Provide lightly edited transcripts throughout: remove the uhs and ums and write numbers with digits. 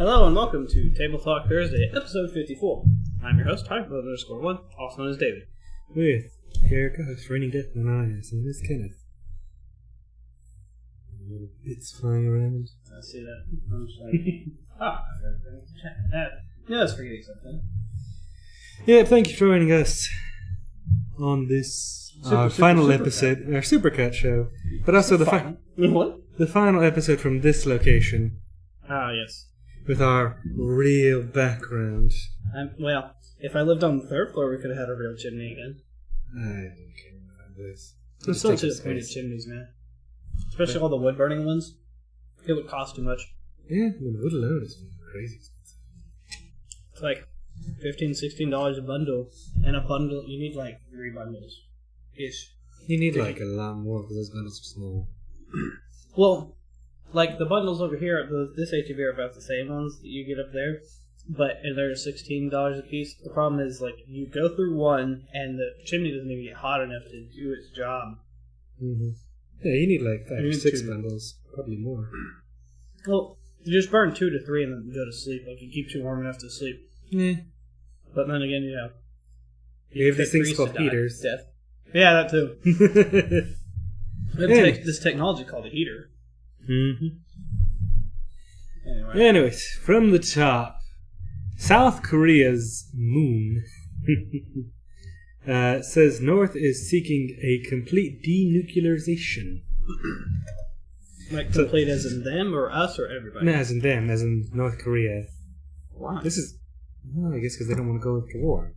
Hello and welcome to Table Talk Thursday, episode 54. I'm your host, Type_1, also known as David. With Eric, host, Raining Death and Eyes, and this Kenneth. It's flying around. I see that. I'm just like, yeah, I was forgetting something. Yeah, thank you for joining us on this final episode, our Supercut show, but also the final episode from this location. Ah, yes. With our real background. Well, if I lived on the third floor, we could have had a real chimney again. I don't care about this. I'm still disappointed chimneys, man. Especially all the wood burning ones. It would cost too much. Yeah, the wood alone is crazy expensive. It's like $15-16 a bundle, and a bundle you need like 3 bundles ish. You need like a lot more because those bundles are small. Well, like the bundles over here, this HEV are about the same ones that you get up there, but they're $16 a piece. The problem is like you go through one, and the chimney doesn't even get hot enough to do its job. Mm-hmm. Yeah, you need like 5 or 6 bundles, probably more. Well, you just burn 2 to 3 and then go to sleep. Like it keeps you warm enough to sleep. Yeah. But then again, you have these things called heaters. Death. Yeah, that too. This technology called a heater. Mm-hmm. Anyway. Anyways, from the top, South Korea's moon says North is seeking a complete denuclearization. Like complete as in them or us or everybody? No, as in them, as in North Korea. Why? This is, well, I guess because they don't want to go to war.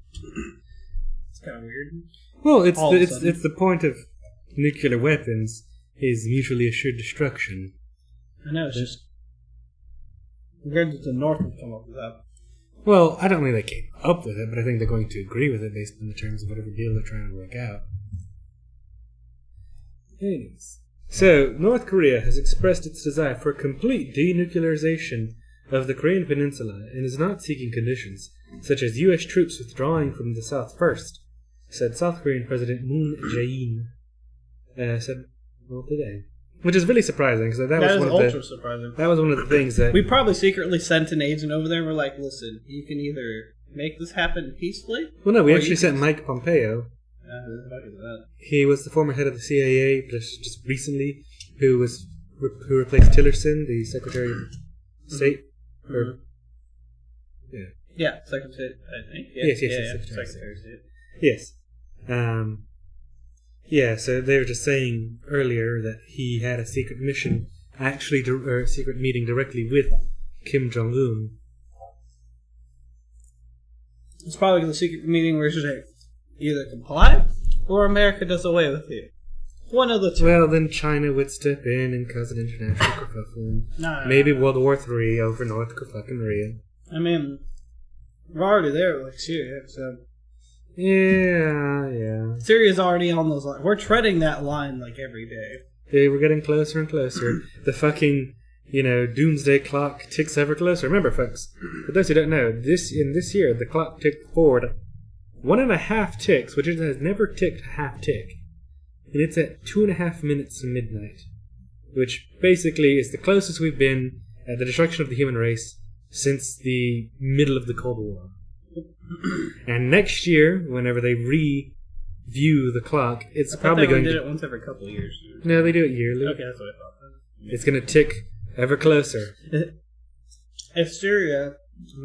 It's kind of weird. Well, it's the point of nuclear weapons is mutually assured destruction. I know, it's just weird that the North would come up with that. Well, I don't think they came up with it, but I think they're going to agree with it based on the terms of whatever deal they're trying to work out. Anyways. So, North Korea has expressed its desire for complete denuclearization of the Korean Peninsula and is not seeking conditions, such as U.S. troops withdrawing from the South first, said South Korean President Moon Jae-in. Today. Which is really surprising, because that was ultra surprising. That was one of the things that... We probably secretly sent an agent over there and we're like, listen, you can either make this happen peacefully... Well, no, we actually sent Mike Pompeo. Who the fuck is that? He was the former head of the CIA just recently, who replaced Tillerson, the Secretary of State. Mm-hmm. Yeah, Secretary of State, I think. Yes, Secretary of State. Yes. Yeah, so they were just saying earlier that he had a secret mission, actually, or a secret meeting directly with Kim Jong-un. It's probably the secret meeting where you either comply or America does away with you. One of the two. Well, then China would step in and cause an international kerfuffle. Maybe World War III over North Korea. I mean, we're already there with Syria, so... Yeah. Syria's already on those lines. We're treading that line like every day. Yeah, we're getting closer and closer. The fucking, doomsday clock ticks ever closer. Remember, folks, for those who don't know, in this year, the clock ticked forward 1.5 ticks, which it has never ticked a half tick. And it's at 2.5 minutes to midnight. Which basically is the closest we've been at the destruction of the human race since the middle of the Cold War. And next year, whenever they review the clock, it's probably going to... They did it once every couple of years. No, they do it yearly. Okay, that's what I thought. It's going to tick ever closer. If Syria,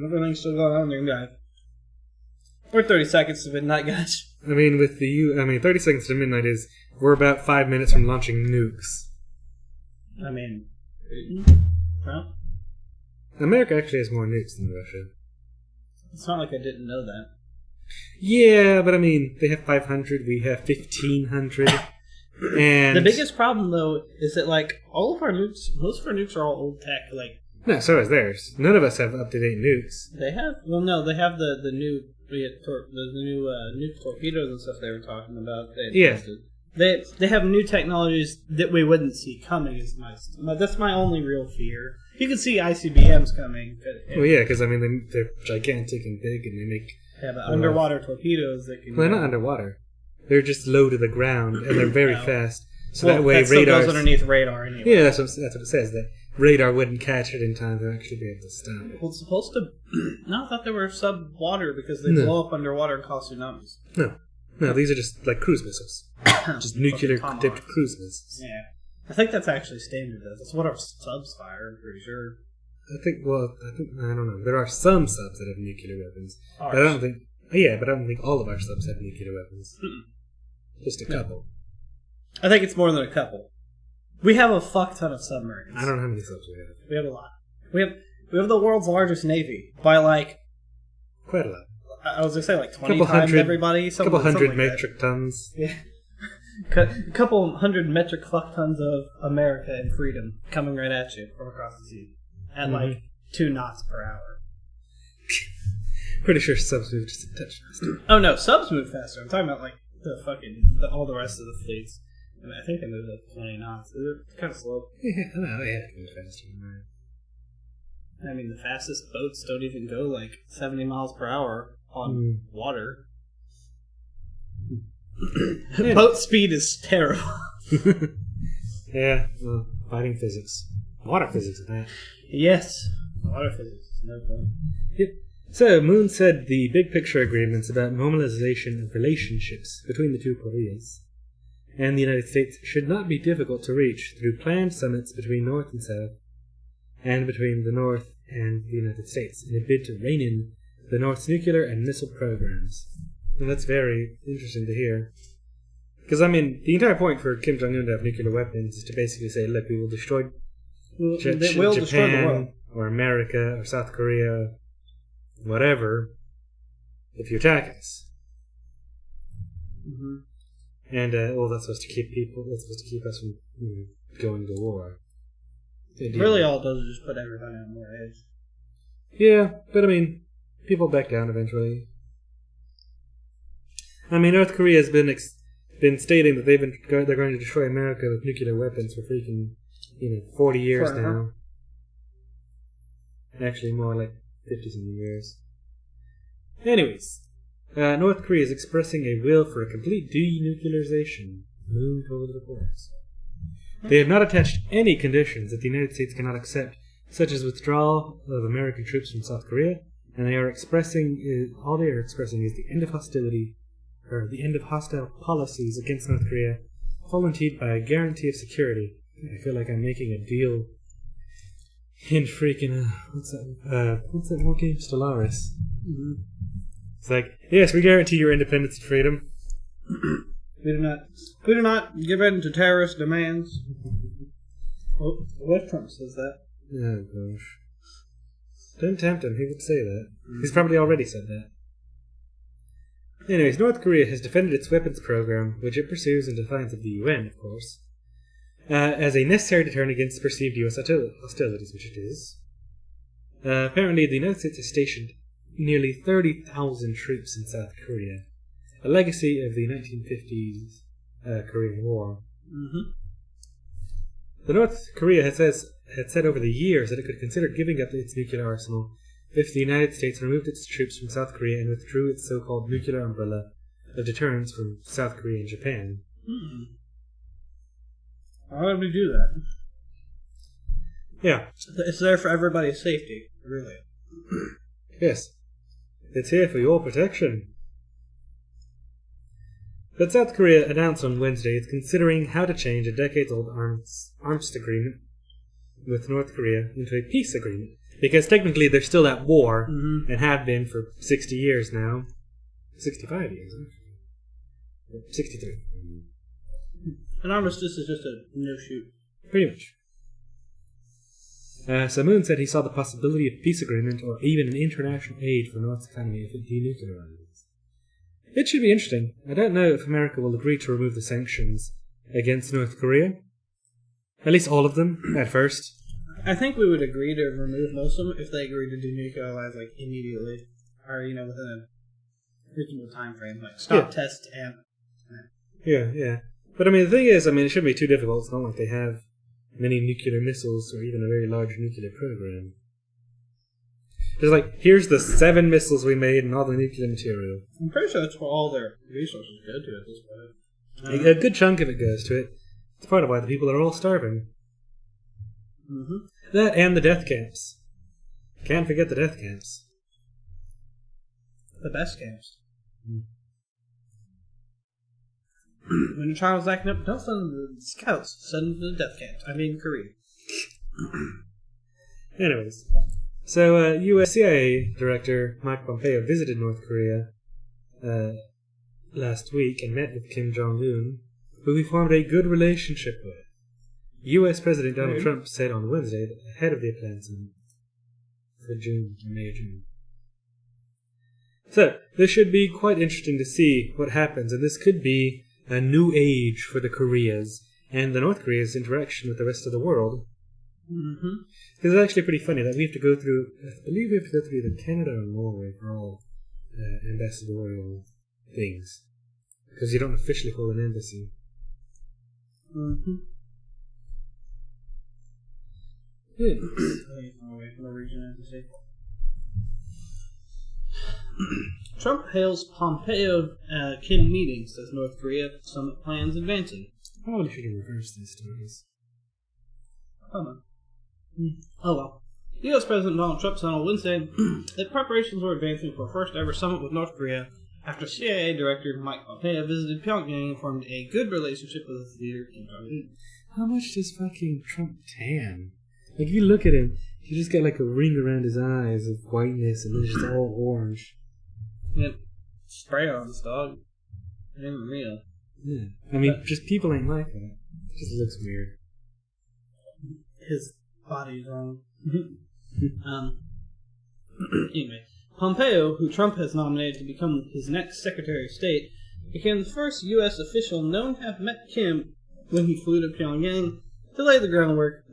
everything's still going on there, guys. We're 30 seconds to midnight, guys. I mean, 30 seconds to midnight is... We're about 5 minutes from launching nukes. I mean... Well... America actually has more nukes than Russia. It's not like I didn't know that. Yeah, but I mean, they have 500, we have 1,500. And the biggest problem, though, is that, like, all of our nukes, most of our nukes are all old tech, like... No, so is theirs. None of us have up-to-date nukes. They have? Well, no, they have the new nuke torpedoes and stuff they were talking about. They have new technologies that we wouldn't see coming. That's my only real fear. You can see ICBMs coming. Well, yeah, because, they're gigantic and big, and they make... Yeah, but underwater torpedoes that can... Well, they're not underwater. They're just low to the ground, and they're very fast. So that way radar goes underneath radar anyway. Yeah, that's what it says. That radar wouldn't catch it in time to actually be able to stop it. Well, it's supposed to... No, I thought they were sub-water because they blow up underwater and cause tsunamis. No, these are just like cruise missiles. Just nuclear-tipped cruise missiles. Yeah. I think that's actually standard. That's what our subs fire, I'm pretty sure. I don't know. There are some subs that have nuclear weapons. But I don't think all of our subs have nuclear weapons. Just a couple. I think it's more than a couple. We have a fuck ton of submarines. I don't know how many subs we have. We have a lot. We have the world's largest navy by quite a lot. I was gonna say 20 times everybody. A couple hundred metric tons. Yeah. A couple hundred metric fuck tons of America and freedom coming right at you from across the sea at 2 knots per hour. Pretty sure subs move just a touch faster. Oh no, subs move faster. I'm talking about all the rest of the fleets. I mean, I think they moved at 20 knots. It's kind of slow. Yeah, no, they have to move faster. I mean, the fastest boats don't even go 70 miles per hour on water. Boat speed is terrible. Yeah, well, fighting physics. Water physics, that. Yes. Water physics. No fun. Yep. So, Moon said the big picture agreements about normalization of relationships between the two Koreas and the United States should not be difficult to reach through planned summits between North and South and between the North and the United States in a bid to rein in the North's nuclear and missile programs. And that's very interesting to hear. Because, I mean, the entire point for Kim Jong-un to have nuclear weapons is to basically say, look, we will destroy Japan or America or South Korea, whatever, if you attack us. Mm-hmm. And, that's supposed to keep us from going to war. Really all it does is just put everybody on more edge. Yeah, but I mean, people back down eventually. I mean, North Korea has been stating that they're going to destroy America with nuclear weapons for freaking 40 years now. Actually, more like 50-something years. Anyways, North Korea is expressing a will for a complete denuclearization. Moon told the reports. They have not attached any conditions that the United States cannot accept, such as withdrawal of American troops from South Korea, and all they are expressing is the end of hostility, or the end of hostile policies against North Korea, volunteered by a guarantee of security. I feel like I'm making a deal in freaking what's that whole game? Stellaris. Mm-hmm. It's like, yes, we guarantee your independence and freedom. We do not give in to terrorist demands. Oh, what if Trump says that? Oh gosh. Don't tempt him, he would say that. He's probably already said that. Anyways, North Korea has defended its weapons program, which it pursues in defiance of the UN, of course, as a necessary deterrent against perceived US hostilities, which it is. Apparently, the United States has stationed nearly 30,000 troops in South Korea, a legacy of the 1950s Korean War. Mm-hmm. The North Korea had said over the years that it could consider giving up its nuclear arsenal if the United States removed its troops from South Korea and withdrew its so-called nuclear umbrella of deterrence from South Korea and Japan. Why would we do that? Yeah. It's there for everybody's safety, really. Yes. It's here for your protection. But South Korea announced on Wednesday it's considering how to change a decades-old arms agreement with North Korea into a peace agreement. Because technically they're still at war, and have been for 60 years now. 65 years, actually. 63. An armistice is just a no-shoot. Pretty much. So Moon said he saw the possibility of peace agreement or even an international aid for North's economy if it denuclearizes. It should be interesting. I don't know if America will agree to remove the sanctions against North Korea. At least all of them, at first. I think we would agree to remove most of them if they agreed to denuclearize immediately. Or, within a reasonable time frame. Stop, test, and... Yeah. But the thing is, it shouldn't be too difficult. It's not like they have many nuclear missiles or even a very large nuclear program. Just here's the 7 missiles we made and all the nuclear material. I'm pretty sure that's where all their resources go to at this point. A good chunk of it goes to it. It's part of why the people are all starving. Mm-hmm. That and the death camps. Can't forget the death camps. The best camps. When your child's acting up, don't send them to the scouts. Send them to the death camps. I mean, Korea. Anyways. So, U.S. CIA Director Mike Pompeo visited North Korea last week and met with Kim Jong-un, who he formed a good relationship with. U.S. President Donald Trump said on Wednesday that ahead of the planned summit for May, June. So, this should be quite interesting to see what happens, and this could be a new age for the Koreas and the North Korea's interaction with the rest of the world. Mm-hmm. It's actually pretty funny that we have to go through, I believe we have to go through either Canada or Norway for all ambassadorial things. Because you don't officially hold an embassy. Mm-hmm. Norway from the region embassy. Trump hails Pompeo Kim meeting, says North Korea summit plans advancing. Probably should have reversed these stories. Hold on. Oh well. U.S. President Donald Trump said on Wednesday that preparations were advancing for a first ever summit with North Korea after CIA Director Mike Pompeo visited Pyongyang and formed a good relationship with his leader Kim Jong-un. How much does fucking Trump tan? Like, if you look at him, he just got like a ring around his eyes of whiteness and it's just all orange. Yeah, spray-ons, dog. It ain't real. Yeah. I mean, just people ain't like that. It just looks weird. His body's wrong. Anyway, Pompeo, who Trump has nominated to become his next Secretary of State, became the first U.S. official known to have met Kim when he flew to Pyongyang to lay the groundwork.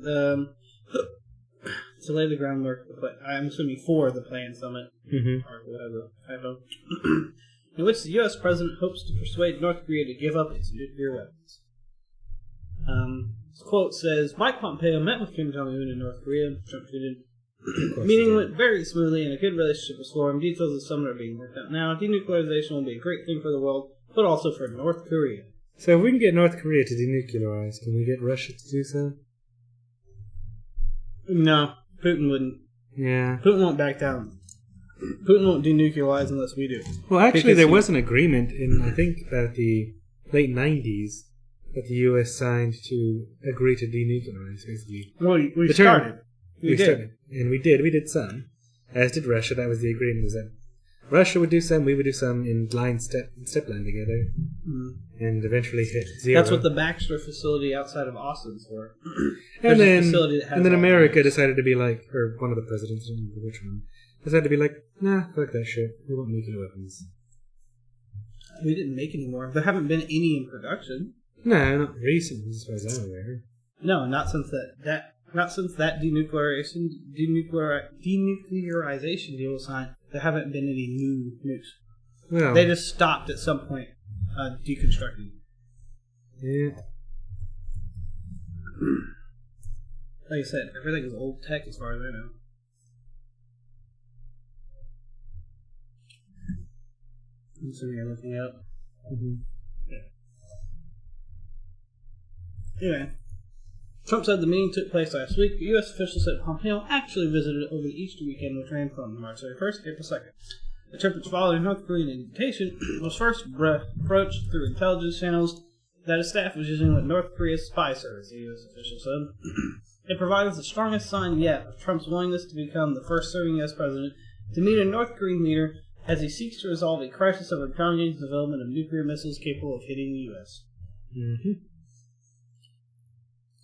I'm assuming for the planned summit, or whatever. I don't. In which the U.S. president hopes to persuade North Korea to give up its nuclear weapons. This quote says, Mike Pompeo met with Kim Jong-un in North Korea. Trump tweeted, meeting went very smoothly and a good relationship was formed. Details of the summit are being worked out now. Denuclearization will be a great thing for the world, but also for North Korea. So if we can get North Korea to denuclearize, can we get Russia to do so? No, Putin wouldn't. Yeah. Putin won't back down. Putin won't denuclearize unless we do. Well, actually, there was an agreement in, I think, about the late 90s that the U.S. signed to agree to denuclearize, basically. Well, we started. We started. And we did some. As did Russia. That was the agreement. Was that Russia would do some, we would do some in line step line together. And eventually hit zero. That's what the Baxter facility outside of Austin's for. And then America decided to be like, or one of the presidents, I don't remember which one, decided to be like, nah, fuck that shit. We want nuclear weapons. We didn't make any more. There haven't been any in production. No, not recently, as far as I'm aware. No, not since that denuclearization deal was signed. There haven't been any new nukes. Well, they just stopped at some point deconstructing. Yeah. Like I said, everything is old tech as far as I know. I'm assuming you're looking it up. Yeah. Anyway, Trump said the meeting took place last week, but U.S. officials said Pompeo actually visited over the Easter weekend, which ran from March 31st to April 2nd. The trip, which followed a North Korean invitation, was first approached through intelligence channels that his staff was using with North Korea's spy service, the U.S. official said. It provides the strongest sign yet of Trump's willingness to become the first serving U.S. president to meet a North Korean leader as he seeks to resolve a crisis over Pyongyang's development of nuclear missiles capable of hitting the U.S.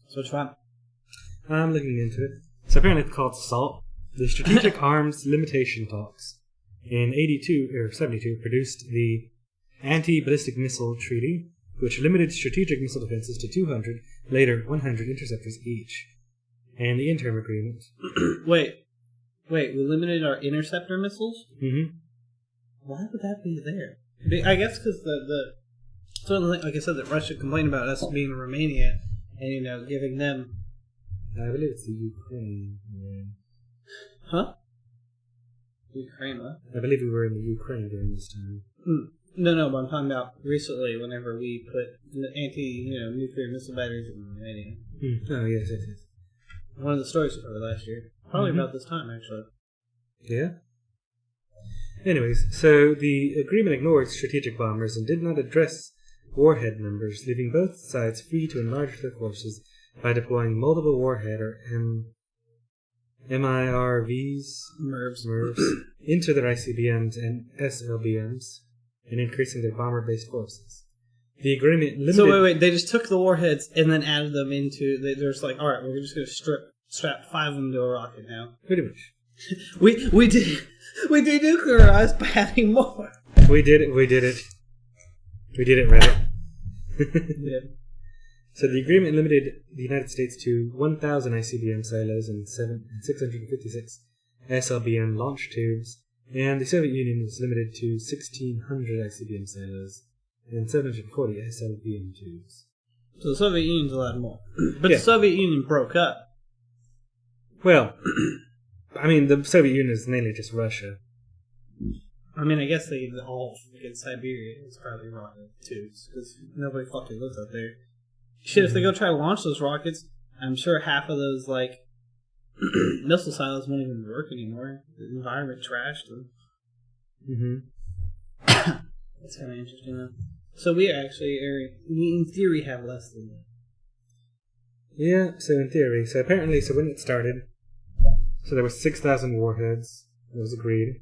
So which one? I'm looking into it. So apparently it's called SALT, the Strategic Arms Limitation Talks. In 72 produced the Anti-Ballistic Missile Treaty, which limited strategic missile defenses to 200, later 100 interceptors each. And the interim agreement. Wait, we limited our interceptor missiles? Mm-hmm. Why would that be there? I guess because like I said, that Russia complained about us being Romania and, giving them... I believe it's the Ukraine. Huh? Ukraine, what? I believe we were in the Ukraine during this time. No, but I'm talking about recently whenever we put the nuclear missile batteries in Romania. Oh, yes. One of the stories we covered last year. Probably about this time, actually. Yeah. Anyways, so the agreement ignored strategic bombers and did not address warhead numbers, leaving both sides free to enlarge their forces by deploying multiple warhead or MIRVs MIRVs into their ICBMs and SLBMs and increasing their bomber-based forces. The agreement limited... So wait, they just took the warheads and then added them into... They're just like, alright, we're just going to strap 5 of them to a rocket now. Pretty much. we denuclearized by adding more. We did it, Reddit. Yeah. So the agreement limited the United States to 1,000 ICBM silos and 656 SLBM launch tubes, and the Soviet Union was limited to 1,600 ICBM silos and 740 SLBM tubes. So the Soviet Union's allowed more. But the Soviet Union broke up. Well, I mean, the Soviet Union is mainly just Russia. I mean, I guess they all in Siberia is probably rocket tubes, because nobody fucking lives up there. Shit, if they go try to launch those rockets, I'm sure half of those, like, missile silos won't even work anymore. The environment trashed them. That's kind of interesting, though. So we actually, in theory, have less than that. Yeah, so in theory. So apparently, when it started, so there were 6,000 warheads. It was agreed.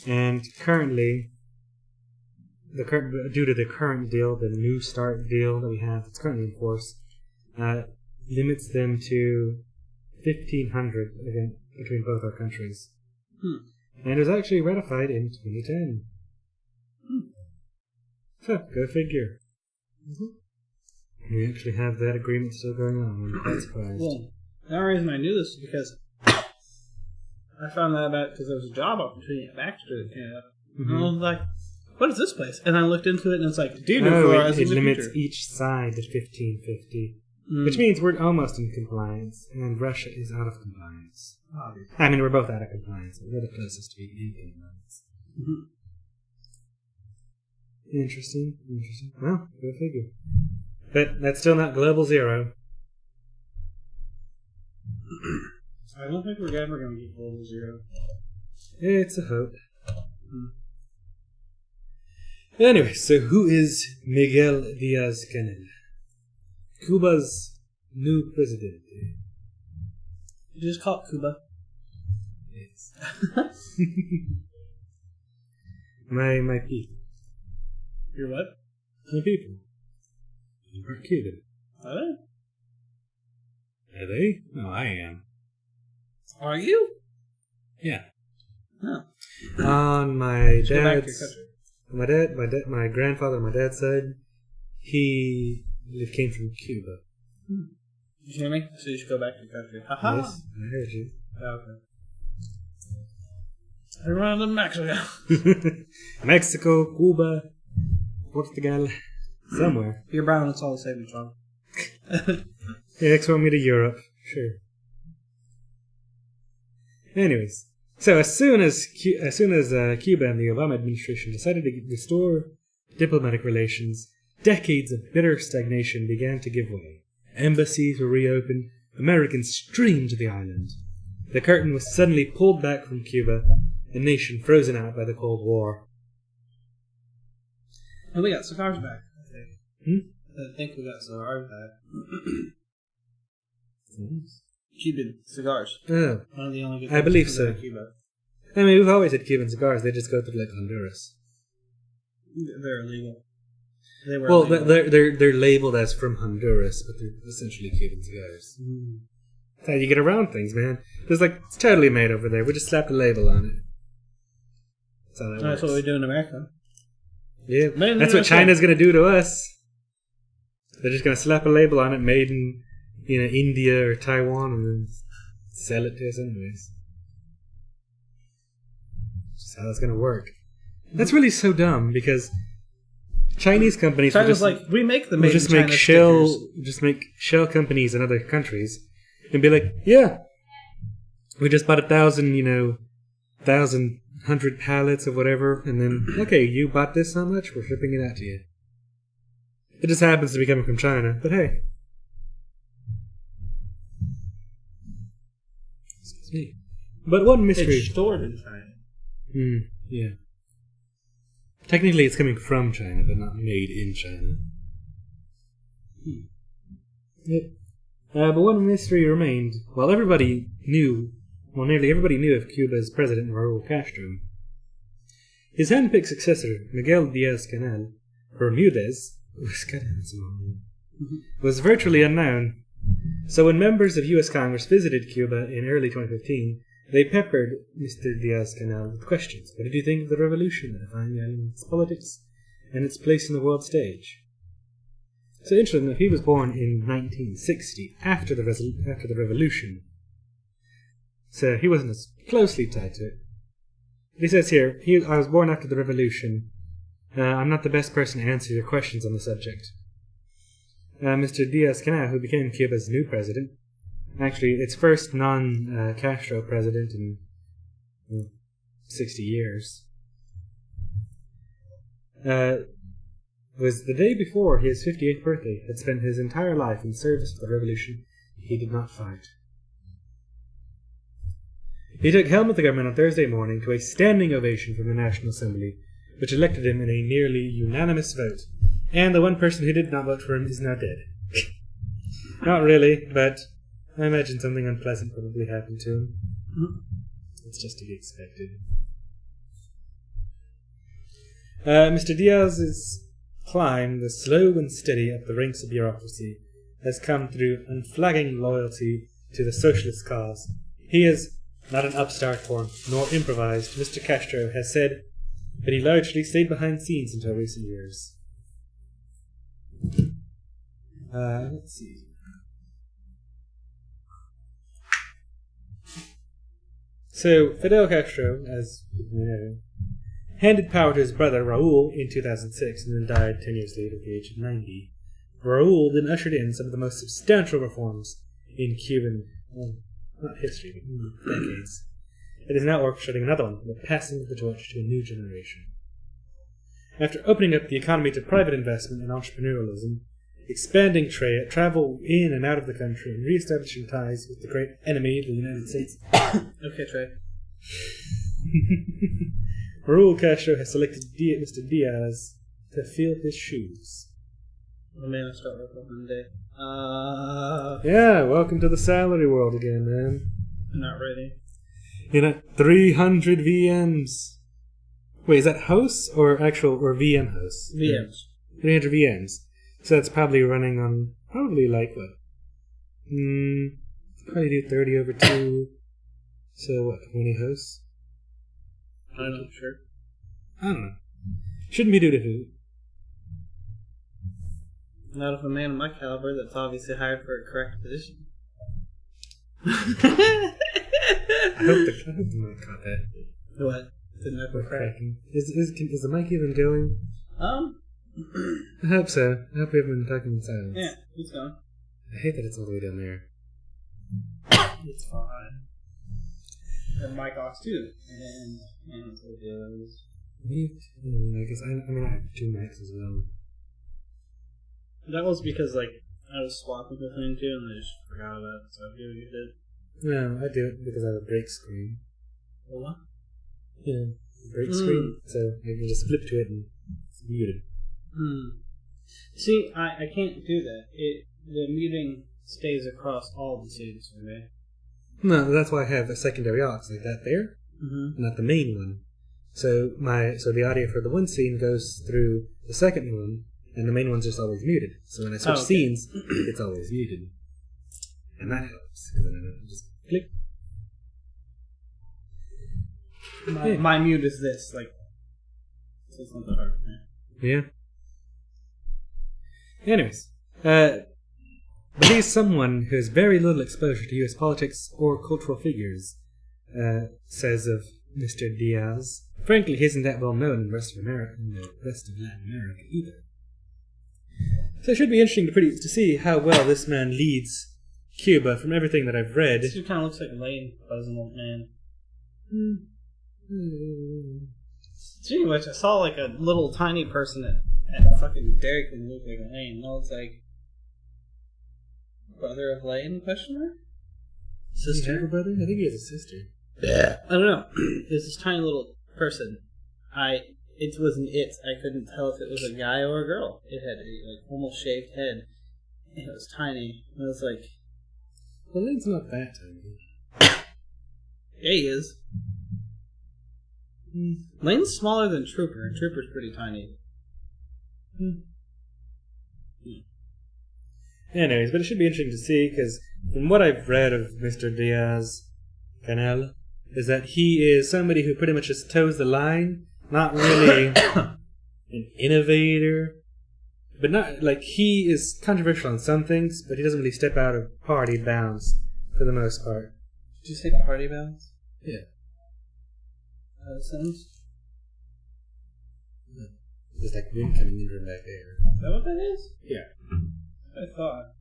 And currently, due to the current deal, the New START deal that we have, that's currently in force, limits them to 1,500 again between both our countries. And it was actually ratified in 2010. So, go figure. We actually have that agreement still going on. I'm quite surprised. Well, the only reason I knew this is because I found out about it because there was a job opportunity at Baxter that came up. And I was like, what is this place? And I looked into it and it's like, it limits each side to 1,550. Which means we're almost in compliance, and Russia is out of compliance. Obviously. I mean, we're both out of compliance. We're the closest to being in compliance. Interesting. Well, go figure. But that's still not global zero. I don't think we're ever going to get global zero. It's a hope. Anyway, so who is Miguel Diaz-Canel? Cuba's new president. You just call it Cuba. Yes. my people. Your what? My people. Are Cuban. Are they? Are they? No, I am. Are you? Yeah. No. On my Go back to your dad's, my grandfather on my dad's side, he came from Cuba. Did you hear me? So you should go back to your country. Haha. Yes, I heard you. Okay. I run to Mexico. Mexico, Cuba, Portugal, somewhere. You're brown, it's all the same, John. Yeah, next want me to Europe. Sure. Anyways, so as soon as Cuba and the Obama administration decided to restore diplomatic relations, decades of bitter stagnation began to give way. Embassies were reopened. Americans streamed to the island. The curtain was suddenly pulled back from Cuba, a nation frozen out by the Cold War. And we got cigars back, I think. I think we got cigars back. Cuban cigars. Oh. One of the only good I believe so. Cuba. I mean, we've always had Cuban cigars. They just go through like Honduras. They're illegal. Well, they're labeled as from Honduras, but they're essentially Cuban cigars. That's how you get around things, man. It's totally made over there. We just slapped a label on it. That's how that works. That's what we do in America. Yeah, that's what China's going to do to us. They're just going to slap a label on it, made in India or Taiwan, and then sell it to us anyways. That's how that's going to work. That's really so dumb because Chinese companies we make the made in China just make shell companies in other countries and be like, yeah, we just bought 100 pallets of whatever, and then okay, you bought this, how much? We're shipping it out to you. It just happens to be coming from China, but hey. See. But one mystery... It's stored in China. Yeah. Technically it's coming from China, but not made in China. Yep. But one mystery remained. While nearly everybody knew of Cuba's president, Raúl Castro, his hand-picked successor, Miguel Díaz-Canel, Bermudez, was virtually unknown. So when members of U.S. Congress visited Cuba in early 2015, they peppered Mr. Díaz-Canel with questions. What did you think of the revolution that defined the island's politics and its place in the world stage? So interesting that he was born in 1960, after the revolution. So he wasn't as closely tied to it. But he says here, I was born after the revolution. I'm not the best person to answer your questions on the subject. Mr. Díaz-Canel, who became Cuba's new president, actually its first non-Castro president in 60 years, was the day before his 58th birthday, had spent his entire life in service to the revolution he did not fight. He took helm of the government on Thursday morning to a standing ovation from the National Assembly, which elected him in a nearly unanimous vote. And the one person who did not vote for him is now dead. Not really, but I imagine something unpleasant probably happened to him. It's just to be expected. Mr. Diaz's climb, the slow and steady up the ranks of bureaucracy, has come through unflagging loyalty to the socialist cause. He is not an upstart nor improvised, Mr. Castro has said, but he largely stayed behind scenes until recent years. Let's see. So, Fidel Castro, as you know, handed power to his brother Raúl in 2006 and then died 10 years later at the age of 90. Raúl then ushered in some of the most substantial reforms in Cuban, not history, but decades. It is now orchestrating another one, the passing of the torch to a new generation. After opening up the economy to private investment and entrepreneurialism, expanding travel in and out of the country, and re-establishing ties with the great enemy, the United States. Okay, Trey. Raúl Castro has selected Mr. Diaz to fill his shoes. The man I start with one day. Yeah, welcome to the salary world again, man. Not ready. You know, 300 VMs. Wait, is that hosts or VM hosts? VMs. 300 VMs. So that's probably running on, like what? Probably do 30 over 2. So what, 20 hosts? I'm not sure. I don't know. Shouldn't be too difficult. Not if a man of my caliber that's obviously hired for a correct position. I hope the mic caught that. What? Didn't have a crack. Is the mic even going? I hope so. I hope we haven't been talking in silence. Yeah, it's going. I hate that it's all the way down there. It's fine. And mic off too. And it goes. I guess I have 2 mics as well. That was because I was swapping between 2 and I just forgot about it, so I do what you did. No, I do it because I have a break screen. What? Yeah, break screen. So you can just flip to it and it's muted. See, I can't do that. The muting stays across all the scenes for me. No, that's why I have a secondary aux like that there, not the main one. So the audio for the one scene goes through the second one, and the main one's just always muted. So when I switch scenes, it's always muted, and that helps because then I just click. My mute is this, so it's not that hard. Yeah. Anyways, but he's someone who has very little exposure to U.S. politics or cultural figures, says of Mr. Diaz. Frankly, he isn't that well known in the rest of Latin America either. So it should be interesting to see how well this man leads Cuba from everything that I've read. This dude kind of looks like Lane, pleasant old man. Gee, which I saw a little tiny person at fucking Dairy Queen look like Lane. No, it's like brother of Lane? Question mark? Sister? Have a brother? I think he has a sister. Yeah. I don't know. There's this tiny little person. It wasn't it. I couldn't tell if it was a guy or a girl. It had a like almost shaved head. And it was tiny. And it was like, well, Lane's not that tiny. yeah, he is. Lane's smaller than Trooper, and Trooper's pretty tiny. Anyways, but it should be interesting to see, because from what I've read of Mr. Diaz-Canel, is that he is somebody who pretty much just toes the line, not really an innovator, but not, like, he is controversial on some things, but he doesn't really step out of party bounds for the most part. Did you say party bounds? Yeah. Sounds? Just like wind coming in from back there. Is that what that is? Yeah. I thought.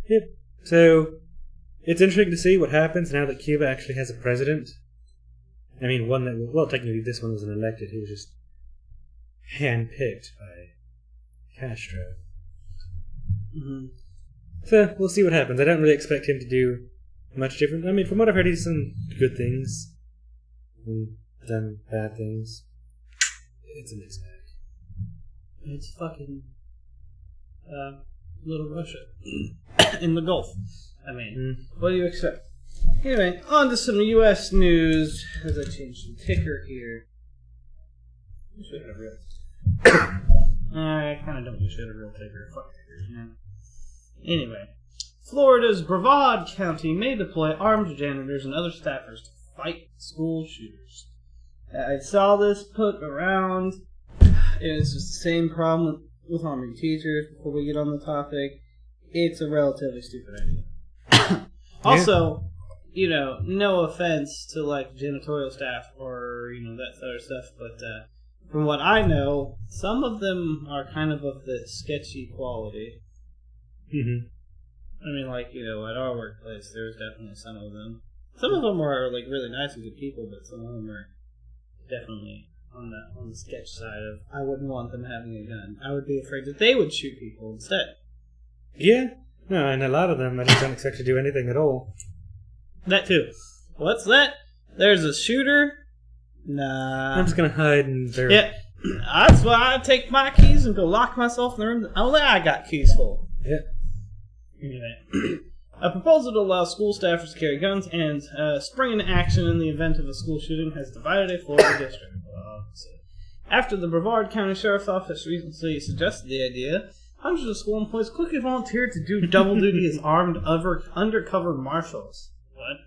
Yep. So, it's interesting to see what happens now that Cuba actually has a president. I mean, one that, well, technically this one wasn't elected. He was just hand-picked by Castro. Mm-hmm. So, we'll see what happens. I don't really expect him to do much different. I mean, from what I've heard, he's done good things. And done bad things. It's a mixed bag. It's fucking Little Russia in the Gulf. I mean, what do you expect? Anyway, on to some U.S. news. As I change the ticker here. I should have a real. I kind of don't wish I had a real ticker. Fuck tickers, man. Anyway, Florida's Brevard County may deploy armed janitors and other staffers to fight school shooters. I saw this put around. It's just the same problem with arming teachers. Before we get on the topic, it's a relatively stupid idea. Also, you know, no offense to like janitorial staff or that sort of stuff, but from what I know, some of them are kind of the sketchy quality. Mm-hmm. I mean, like at our workplace, there's definitely some of them. Some of them are like really nice and good people, but some of them are definitely on the sketch side of I wouldn't want them having a gun. I would be afraid that they would shoot people instead. Yeah. No, and a lot of them I just don't expect to do anything at all. That too. What's that? There's a shooter? Nah. I'm just gonna hide in there. Yeah. That's why I take my keys and go lock myself in the room. Only I got keys full. Yeah. Anyway. A proposal to allow school staffers to carry guns and spring into action in the event of a school shooting has divided a Florida district. After the Brevard County Sheriff's Office recently suggested the idea, hundreds of school employees quickly volunteered to do double duty as armed undercover marshals. What?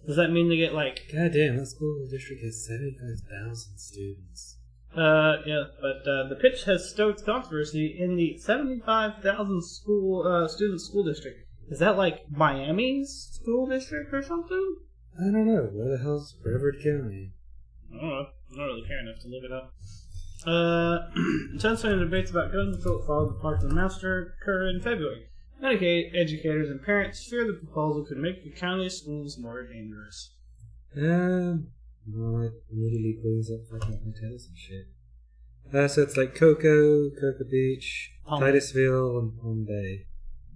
Does that mean they get like... God damn, that school district has 75,000 students. Yeah, but the pitch has stoked controversy in the 75,000 student school district. Is that like Miami's school district or something? I don't know. Where the hell's Brevard County? I don't know. I don't really care enough to look it up. Intensifying debates about gun control followed the Parkland massacre in February. Medicaid educators and parents fear the proposal could make the county schools more dangerous. Well, it immediately brings up fucking hotels and shit. So it's like Cocoa Beach, Titusville, and Palm Bay.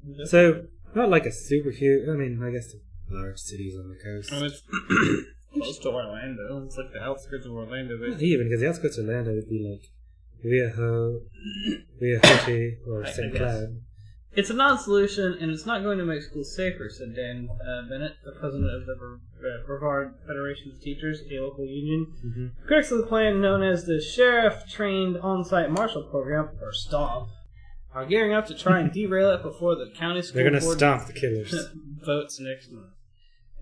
Okay. So, not like a super huge... I mean, I guess the large cities on the coast. And it's close to Orlando. It's like the outskirts of Orlando. Not even, because the outskirts of Orlando would be like Viahoche, or St. Cloud. It's a non-solution, and it's not going to make schools safer, said Dan Bennett, the president of the Brevard Federation of Teachers, a local union. Mm-hmm. Critics of the plan, known as the Sheriff-Trained On-Site Marshal Program, or STOMP, are gearing up to try and derail it before the county school board... They're going to stomp the killers. ...votes next month.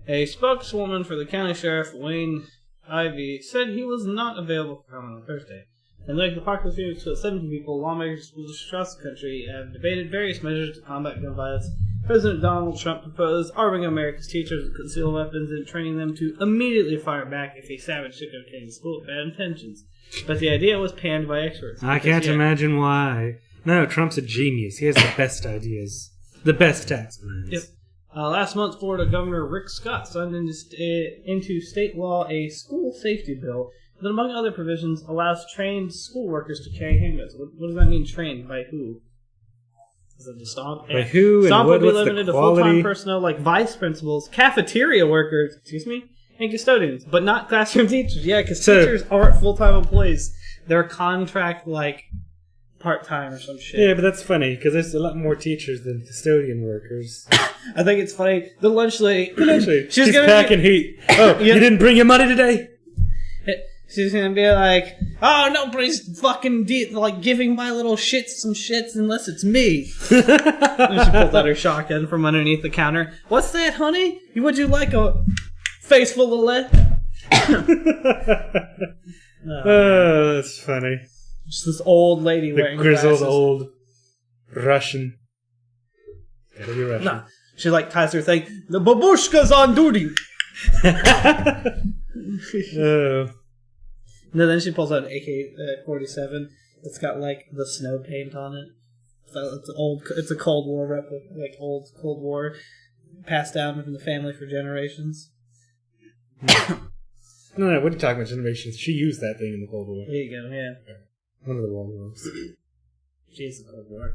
A spokeswoman for the county sheriff, Wayne Ivey, said he was not available for comment on Thursday. And like the Parkland Phoenix with 17 people, lawmakers and schools across the country have debated various measures to combat gun violence. President Donald Trump proposed arming America's teachers with concealed weapons and training them to immediately fire back if a savage chick came to school with bad intentions. But the idea was panned by experts. I can't imagine why. No, Trump's a genius. He has the best ideas. The best tax plans. Yep. Last month, Florida Governor Rick Scott signed into state law a school safety bill that, among other provisions, allows trained school workers to carry handguns. What does that mean, trained? By who? Is it the Stomp? By who Stomp and will be what's limited the to full-time quality? personnel like vice principals, cafeteria workers, and custodians, but not classroom teachers. Yeah, because teachers aren't full-time employees. They're contract, like, part-time or some shit. Yeah, but that's funny, because there's a lot more teachers than custodian workers. I think it's funny. The lunch lady... She's packing heat. Oh, you didn't bring your money today? She's gonna be like, oh, nobody's fucking giving my little shits some shits unless it's me. And she pulls out her shotgun from underneath the counter. What's that, honey? Would you like a face full of lead? Oh, that's funny. Just this old lady wearing grizzled glasses. old Russian. Gotta be Russian. Nah. She ties her thing. The babushka's on duty. Oh. No, then she pulls out an AK-47. It's got the snow paint on it. So it's a Cold War replica, old Cold War, passed down from the family for generations. No, what are you talking about generations? She used that thing in the Cold War. There you go, yeah. One of the World Wars. She's the Cold War.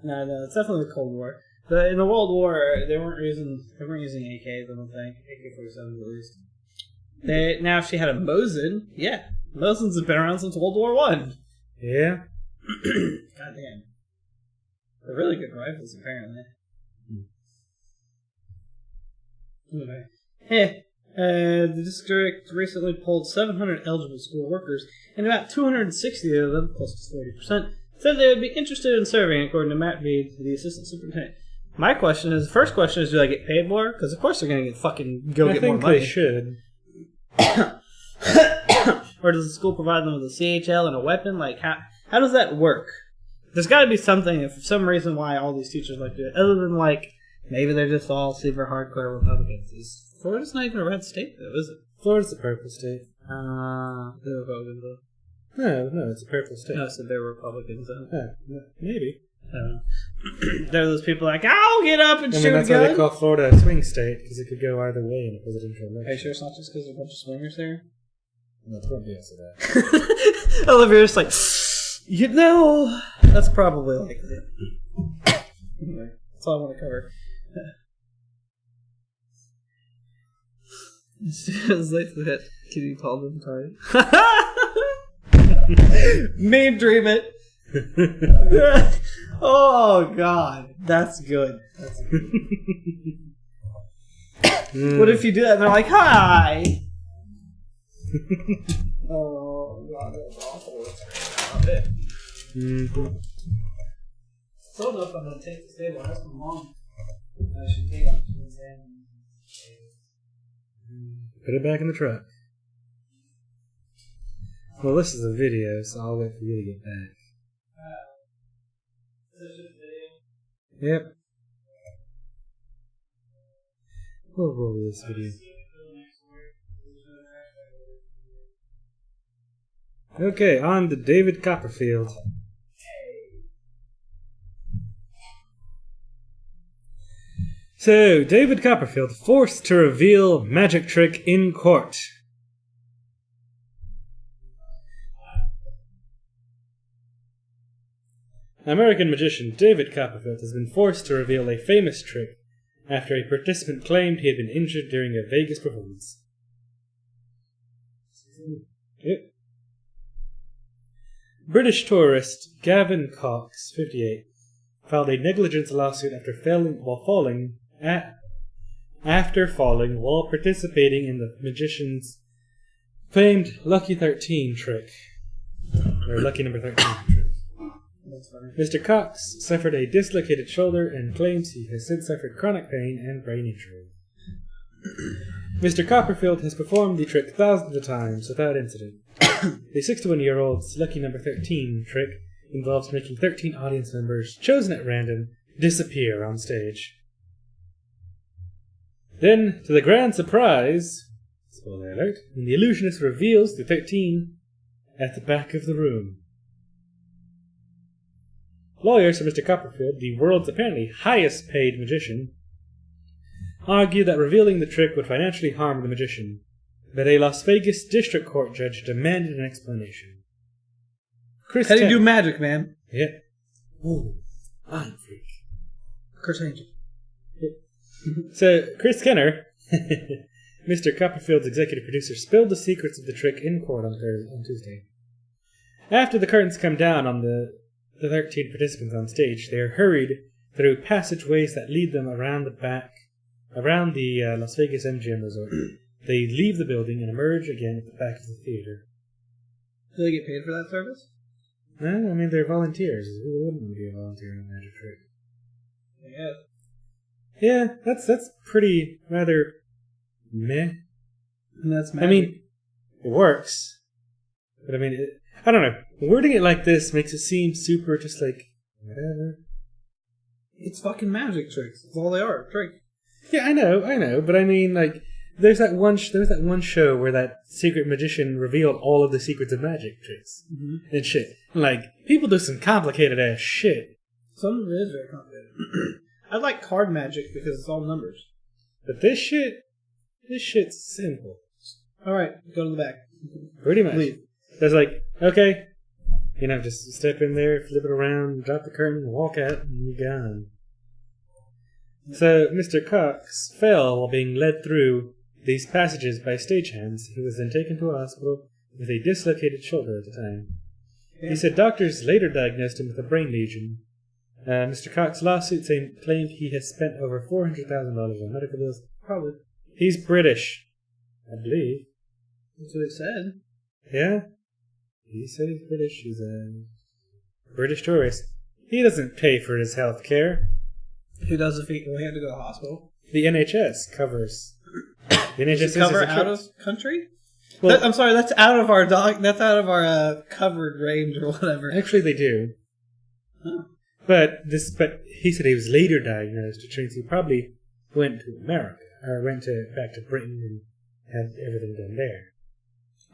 No, it's definitely the Cold War. In the World War, they weren't using AKs, I don't think. AK-47s at least. Now, if she had a Mosin, yeah. Mosins have been around since World War I. Yeah? Goddamn. They're really good rifles, apparently. Anyway. The district recently pulled 700 eligible school workers, and about 260 of them, close to 40%, said they would be interested in serving, according to Matt Reed, the assistant superintendent. My first question is, do I get paid more? Because of course they're going to get more money. I think they should. Or does the school provide them with a CHL and a weapon? How does that work? There's got to be something, if for some reason, why all these teachers like to do it, other than maybe they're just all super hardcore Republicans. Florida's not even a red state, though, is it? Florida's a purple state. They're Republicans, though. No, it's a purple state. No, so they're Republicans, though. Yeah, maybe. They're those people I'll get up and shoot a gun. That's why they call Florida a swing state, because it could go either way in a presidential election. Are you sure it's not just because there's a bunch of swingers there? No, probably yes to that. I love you're just that's probably it. Anyway, that's all I want to cover. It's like that kitty called them sorry. Meme dream it. Oh god, that's good. What if you do that and they're like, hi? Oh god, that's awful. So enough, I'm gonna take this table. I asked my mom I should take it. Put it back in the truck. Well, this is a video, so I'll wait for you to get back. Is this just a video? Yep. We'll roll this video. Okay, on to David Copperfield. So, David Copperfield forced to reveal magic trick in court. American magician David Copperfield has been forced to reveal a famous trick after a participant claimed he had been injured during a Vegas performance. Yep. British tourist Gavin Cox, 58, filed a negligence lawsuit after falling while participating in the magician's famed Lucky 13 trick. Or Lucky number 13 trick. Mr. Cox suffered a dislocated shoulder and claims he has since suffered chronic pain and brain injury. Mr. Copperfield has performed the trick thousands of times without incident. The 61-year-old's Lucky number 13 trick involves making 13 audience members, chosen at random, disappear on stage. Then, to the grand surprise, spoiler alert, when the illusionist reveals the 13 at the back of the room. Lawyers for Mr. Copperfield, the world's apparently highest paid magician, argue that revealing the trick would financially harm the magician, but a Las Vegas district court judge demanded an explanation. How do you do magic, man? Yeah. Ooh. Mind freak. Chris Angel. So, Chris Kenner, Mr. Copperfield's executive producer, spilled the secrets of the trick in court on Tuesday. After the curtains come down on the 13 participants on stage, they are hurried through passageways that lead them around the Las Vegas MGM resort. They leave the building and emerge again at the back of the theater. Do they get paid for that service? No, I mean, they're volunteers. Who wouldn't be a volunteer in a magic trick? Yeah. Yeah, that's pretty rather meh. And that's magic. I mean, it works. But I mean, I don't know. Wording it like this makes it seem super just like, whatever. It's fucking magic tricks. That's all they are. Tricks. Yeah, I know. But I mean, like, there's that one show where that secret magician revealed all of the secrets of magic tricks and shit. Like, people do some complicated ass shit. Some of it is very complicated. I like card magic because it's all numbers. But this shit's simple. Alright, go to the back. Pretty much. Leave. There's like, okay, just step in there, flip it around, drop the curtain, walk out, and you're gone. So, Mr. Cox fell while being led through these passages by stagehands. He was then taken to a hospital with a dislocated shoulder at the time. Yeah. He said doctors later diagnosed him with a brain lesion. Mr. Cox's lawsuit claimed he has spent over $400,000 on medical bills. Probably. He's British, I believe. That's what it said. Yeah? He said he's British. He's a British tourist. He doesn't pay for his health care. Who does if he had to go to the hospital? The NHS covers. The NHS does it cover out of country? Well, I'm sorry, that's out of our that's out of our covered range or whatever. Actually, they do. Oh. But he said he was later diagnosed, which means he probably went to America or went back to Britain and had everything done there.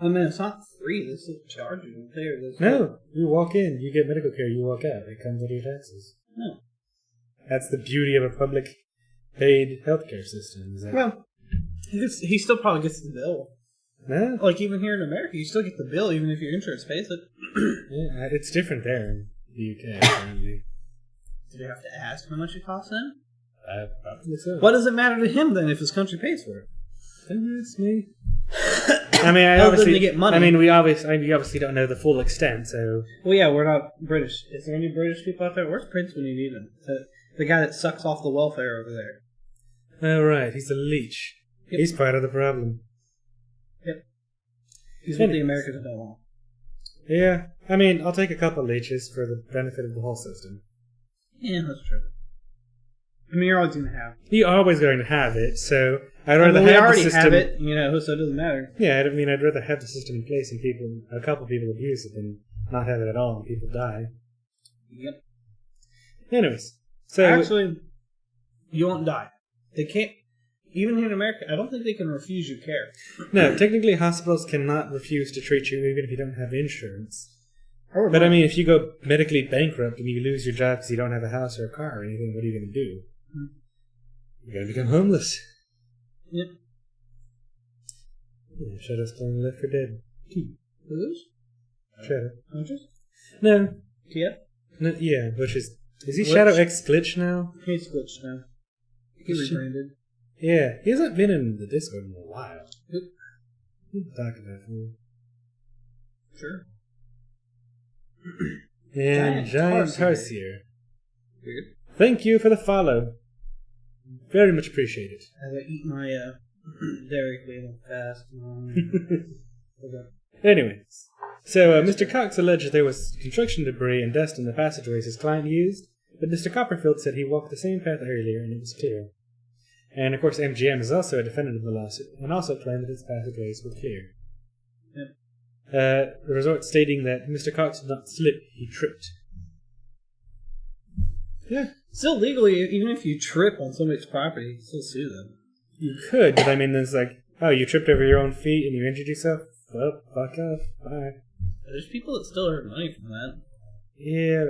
I mean, it's not free. This is charging there. No, you walk in, you get medical care, you walk out. It comes out of your taxes. No. That's the beauty of a public paid healthcare system. Well, he still probably gets the bill. No? Like, even here in America, you still get the bill even if your insurance pays it. Yeah, it's different there in the UK, apparently. Do you have to ask how much it costs him? Probably so. What does it matter to him, then, if his country pays for it? That's me. I mean, obviously get money. I mean, we obviously don't know the full extent, so... Well, yeah, we're not British. Is there any British people out there? Where's Prince when you need him? The guy that sucks off the welfare over there. Oh, right. He's a leech. Yep. He's part of the problem. Yep. He's what the Americans don't want. Yeah. I mean, I'll take a couple leeches for the benefit of the whole system. Yeah, that's true. I mean, you're always going to have it. You're always going to have it, so I'd rather we have already the system... have it, so it doesn't matter. Yeah, I mean, I'd rather have the system in place and a couple people abuse it than not have it at all and people die. Yep. Anyways, so... Actually, you won't die. They can't... Even here in America, I don't think they can refuse you care. No, technically hospitals cannot refuse to treat you even if you don't have insurance. But I mean, if you go medically bankrupt and you lose your job because you don't have a house or a car or anything, what are you going to do? You're going to become homeless. Yep. Yeah, Shadow's playing Left 4 Dead. Who's? Shadow. Huntress? No. Tia? No. Yeah, which is he Shadow X Glitch now? He's Glitch now. He rebranded. Yeah, he hasn't been in the Discord in a while. We'll talk about him. Sure. And Giant Tarsier. Weird. Thank you for the follow. Very much appreciated. As I eat my Dairy Queen fast. Anyways, so Mr. Cox alleged there was construction debris and dust in the passageways his client used, but Mr. Copperfield said he walked the same path earlier and it was clear. And of course MGM is also a defendant of the lawsuit and also claimed that its passageways were clear. Yep. The resort stating that Mr. Cox did not slip, he tripped. Yeah. Still legally, even if you trip on somebody's property, you can still sue them. You could, but I mean, there's like, oh, you tripped over your own feet and you injured yourself? Well, fuck off. Bye. There's people that still earn money from that. Yeah.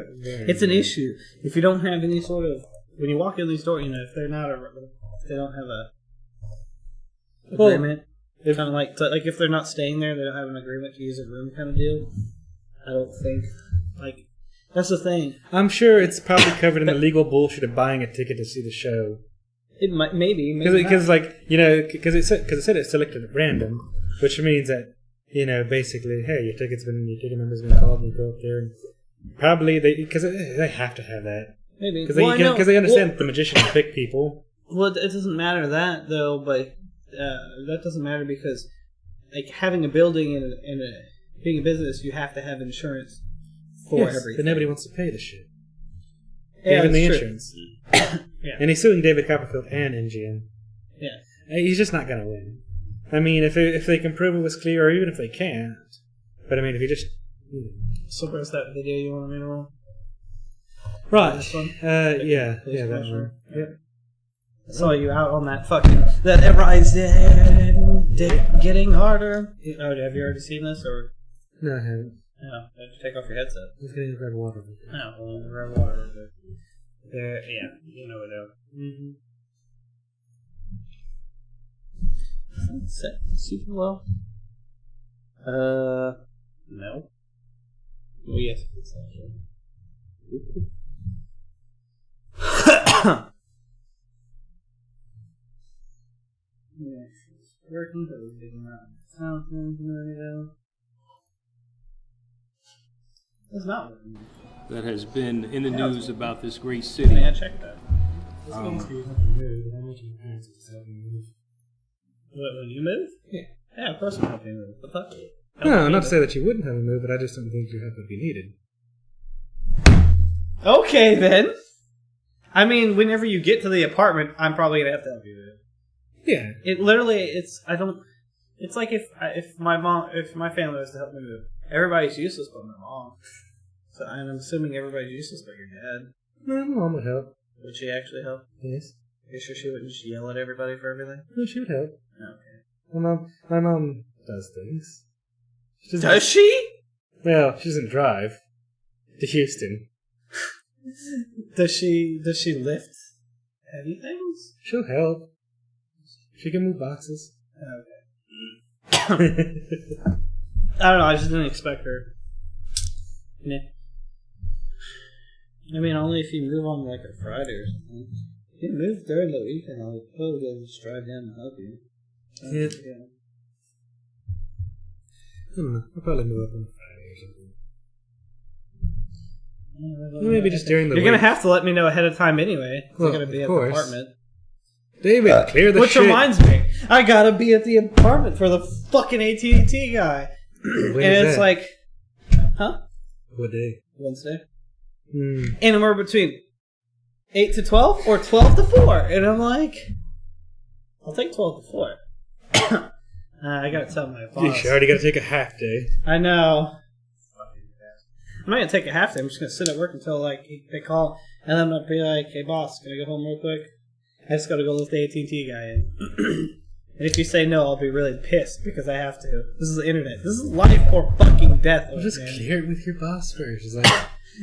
It's an issue. If you don't have any sort of... When you walk in these doors, if they're not they don't have a agreement, kind of like if they're not staying there, they don't have an agreement to use a room kind of deal. I don't think, That's the thing. I'm sure it's probably covered in the legal bullshit of buying a ticket to see the show. It might, maybe because it said it's selected at random, which means that basically, hey, your ticket number's been called, and you go up there, and probably because they have to have that. Maybe because they understand that the magicians pick people. Well, it doesn't matter that though, but that doesn't matter because like having a building and being a business, you have to have insurance for everything. But nobody wants to pay the shit. Yeah, even the insurance. Yeah. And he's suing David Copperfield and MGM. Yeah. He's just not going to win. I mean, if they can prove it was clear, or even if they can't. But I mean, if you just... So where's that video you want me to roll? Right. This one? Yeah, that one. Yep. I saw you out on that fucking... That Rise getting harder. Oh, have you already seen this? Or? No, I haven't. Yeah, take off your headset. I was getting red water. Oh, well, red water. There, yeah, you know what else. Set super low? No. Oh, yes, it's actually. Yeah, she's working, but we're digging out something. It's not working. That has been in the news about this great city. Yeah, check that. When you move? Yeah. Yeah, of course I'm helping you move. What the fuck? No, not to say that you wouldn't have a move, but I just don't think your help would be needed. Okay, then. I mean, whenever you get to the apartment, I'm probably gonna have to help you move. Yeah. It literally, it's like if my family was to help me move. Everybody's useless but my mom. So I'm assuming everybody's useless but your dad. No, my mom would help. Would she actually help? Yes. Are you sure she wouldn't just yell at everybody for everything? No, she would help. Okay. My mom does things. Does she? Well, she doesn't drive to Houston. Does she lift heavy things? She'll help. She can move boxes. Okay. I don't know, I just didn't expect her. Yeah. I mean, only if you move on like a Friday or something. If you move during the weekend, I'll probably go just drive down and help you. Yeah. I don't know. I'll probably move up on Friday or something. Maybe just during the week. You're going to have to let me know ahead of time anyway. Well, you're going to be of at course. the apartment. David, clear the Which shit. reminds me, I got to be at the apartment for the fucking AT&T guy. When and is it's that? like, huh? What day? Wednesday. Mm. Anywhere between 8 to 12 or 12 to 4. And I'm like, I'll take 12 to 4. I gotta tell my boss. You already gotta take a half day. I know. I'm not gonna take a half day. I'm just gonna sit at work until like they call, and then I'm gonna be like, "Hey boss, can I go home real quick? I just gotta go lift the AT&T guy in." And if you say no, I'll be really pissed because I have to. This is the internet. This is life or fucking death. Well, just man. clear it with your boss first. It's like,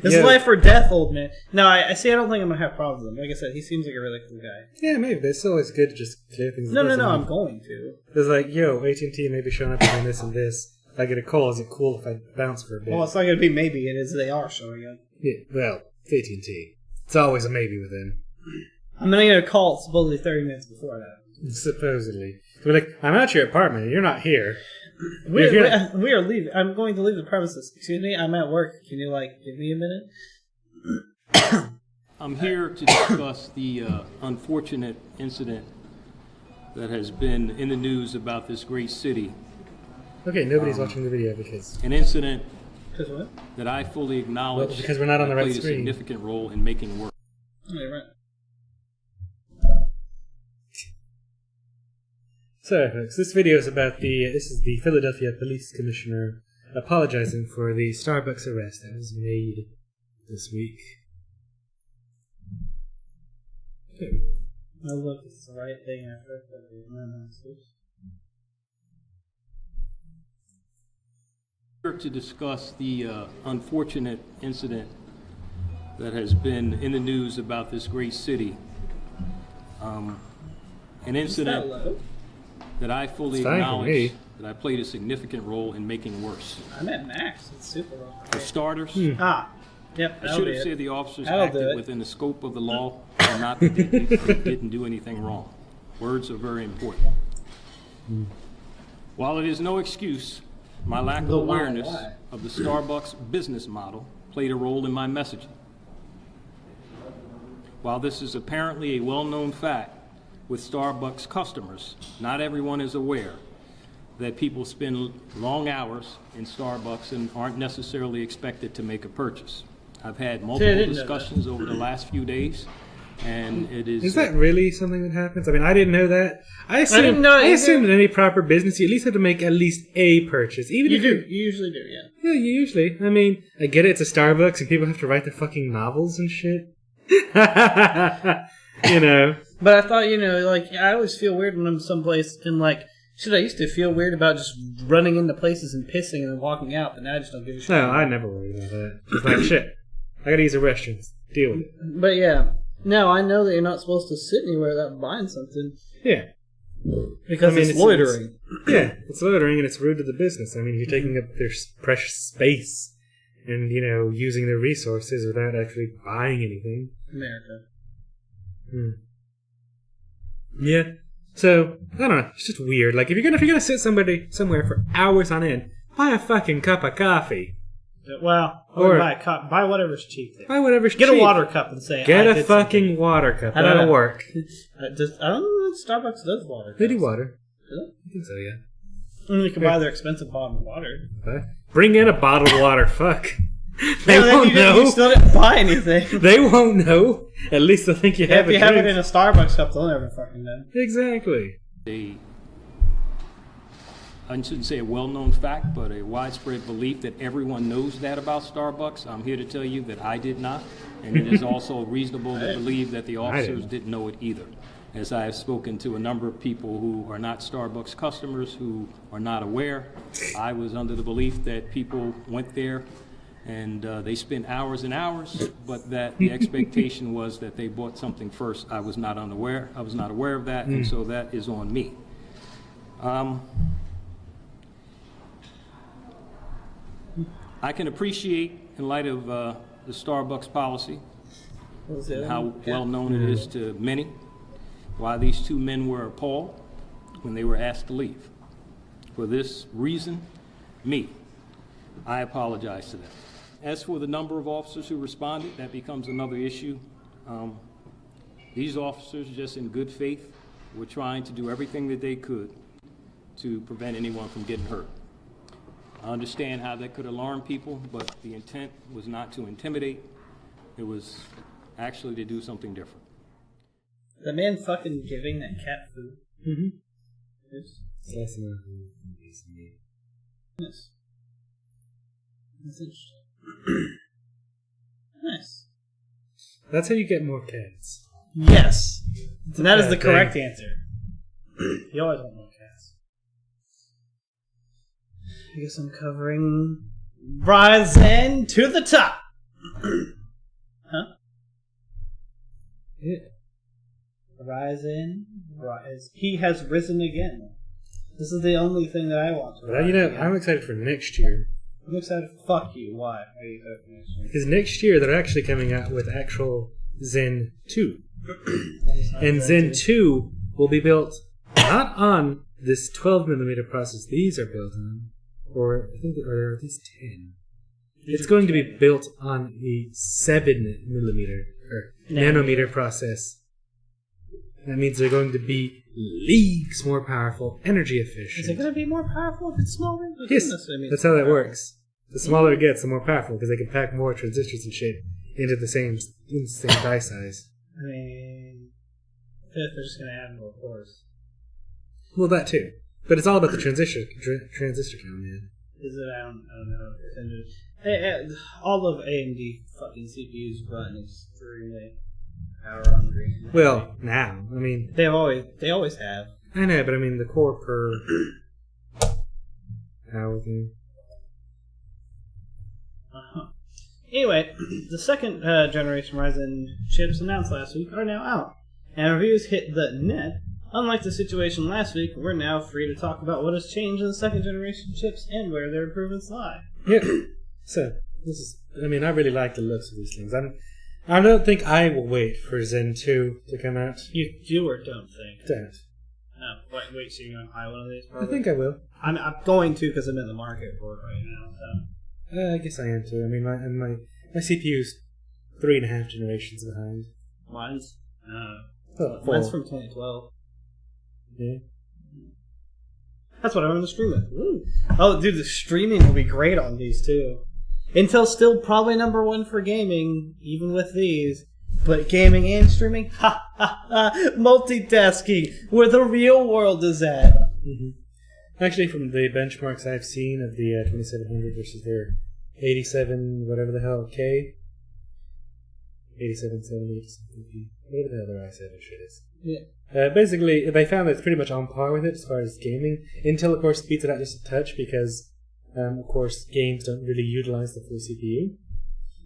this is life or death, old man. No, I see. I don't think I'm gonna have problems with him. Like I said, he seems like a really cool guy. yeah, maybe, but it's always good to just clear things. No, I'm going to. It's like, yo, AT&T may be showing up doing this and this. If I get a call, is it cool if I bounce for a bit? Well, it's not gonna be maybe. It is. They are showing up. Yeah, well, it's AT&T. It's always a maybe with them. I'm gonna get a call supposedly 30 minutes before that. Supposedly. We're like, I'm at your apartment and you're not here. We are leaving. I'm going to leave the premises. Excuse me, I'm at work. Can you, give me a minute? I'm here to discuss the unfortunate incident that has been in the news about this great city. Okay, nobody's watching the video because... An incident Because what? that I fully acknowledge Well, because we're not on the right played a screen. significant role in making it work. Oh, you're right. So, folks, this video is about this is the Philadelphia Police Commissioner apologizing for the Starbucks arrest that was made this week. Oh, look, it's the right thing after. Here to discuss the unfortunate incident that has been in the news about this great city. An incident that I fully acknowledge that I played a significant role in making worse. I'm at max. It's super low. For starters, Yep, I should have said the officers I'll do acted it. within the scope of the law and not that they didn't do anything wrong. Words are very important. While it is no excuse, my lack of awareness of the Starbucks business model played a role in my messaging. While this is apparently a well-known fact with Starbucks customers, not everyone is aware that people spend long hours in Starbucks and aren't necessarily expected to make a purchase. I've had multiple discussions over the last few days, and it is... Is that really something that happens? I mean, I didn't know that. I assumed in any proper business, you at least have to make at least a purchase. Even if You usually do, yeah. Yeah, you usually. I mean, I get it, it's a Starbucks and people have to write their fucking novels and shit. You know. But I thought, like, I always feel weird when I'm someplace and, like, shit, I used to feel weird about just running into places and pissing and then walking out, but now I just don't give a shit. No, I never worry about that. It's like, shit, I gotta use the restrooms. Deal with it. But yeah, no, I know that you're not supposed to sit anywhere without buying something. Yeah. Because it's loitering. It's loitering and it's rude to the business. I mean, you're taking up their precious space and, using their resources without actually buying anything. America. Yeah. So, I don't know. It's just weird. Like, if you're gonna sit somebody somewhere for hours on end, buy a fucking cup of coffee. Well, or buy whatever's cheap there. Buy whatever's cheap. Get a water cup and say, Get a fucking water cup. That'll work. I don't know if Starbucks does water cups. They do water. Really? I think so, yeah. And you can buy their expensive bottled water. Bring in a bottled water. Fuck. They no, won't know. You still didn't buy anything. They won't know. At least they'll think you have If you have it in a Starbucks cup, they'll never fucking know. Exactly. I shouldn't say a well-known fact, but a widespread belief that everyone knows that about Starbucks. I'm here to tell you that I did not, and it is also reasonable to believe that the officers didn't know it either. As I have spoken to a number of people who are not Starbucks customers who are not aware, I was under the belief that people went there and they spent hours and hours, but that the expectation was that they bought something first. I was not unaware. I was not aware of that, and so that is on me. I can appreciate, in light of the Starbucks policy, and how well known it is to many, why these two men were appalled when they were asked to leave. For this reason, I apologize to them. As for the number of officers who responded, that becomes another issue. These officers, just in good faith, were trying to do everything that they could to prevent anyone from getting hurt. I understand how that could alarm people, but the intent was not to intimidate. It was actually to do something different. The man fucking giving that cat food. Mm-hmm. Yes. Yes. That's interesting. Nice. That's how you get more cats. Yes. And that is the correct answer. You always want more cats. I guess I'm covering Ryzen to the top. Huh? Yeah. Ryzen, he has risen again. This is the only thing that I want to. Well, I'm excited for next year. I'm excited. Fuck you. Why? Are you excited for next year? Because next year they're actually coming out with actual Zen 2. And Zen 2 will be built not on this 12mm process these are built on, or I think or at least 10. It's going to be built on a 7mm or nanometer process. That means they're going to be leagues more powerful, energy efficient. Is it going to be more powerful if it's smaller? Yes, that's how that works. The smaller it gets, the more powerful, because they can pack more transistors and shit into the same die size. I mean, they're just going to add more cores. Well, that too. But it's all about the transistor count, man. Is it? I don't know. All of AMD fucking CPUs run extremely power hungry. Well, now, I mean, they always have. I know, but I mean the core per power thing. Anyway, the second generation Ryzen chips announced last week are now out, and reviews hit the net. Unlike the situation last week, we're now free to talk about what has changed in the second generation chips and where their improvements lie. Yep. So, this is I mean, I really like the looks of these things. I don't think I will wait for Zen 2 to come out. You do or don't think? Don't. No. Wait, so you're going to buy one of these? Probably? I think I will. I'm going to because I'm in the market for it right now. So. I guess I am too. I mean, my CPU's 3.5 generations behind. Mine's? Mine's from 2012. Yeah. That's what I want to stream it. Ooh. Oh, dude, the streaming will be great on these too. Intel's still probably number one for gaming, even with these. But gaming and streaming, ha ha ha, multitasking, where the real world is at. Mm-hmm. Actually, from the benchmarks I've seen of the 2700 versus their 87, whatever the hell, K, 8770, whatever the hell their i7 shit is. Yeah. Basically, they found that it's pretty much on par with it as far as gaming. Intel, of course, speeds it out just a touch because, of course, games don't really utilize the full CPU.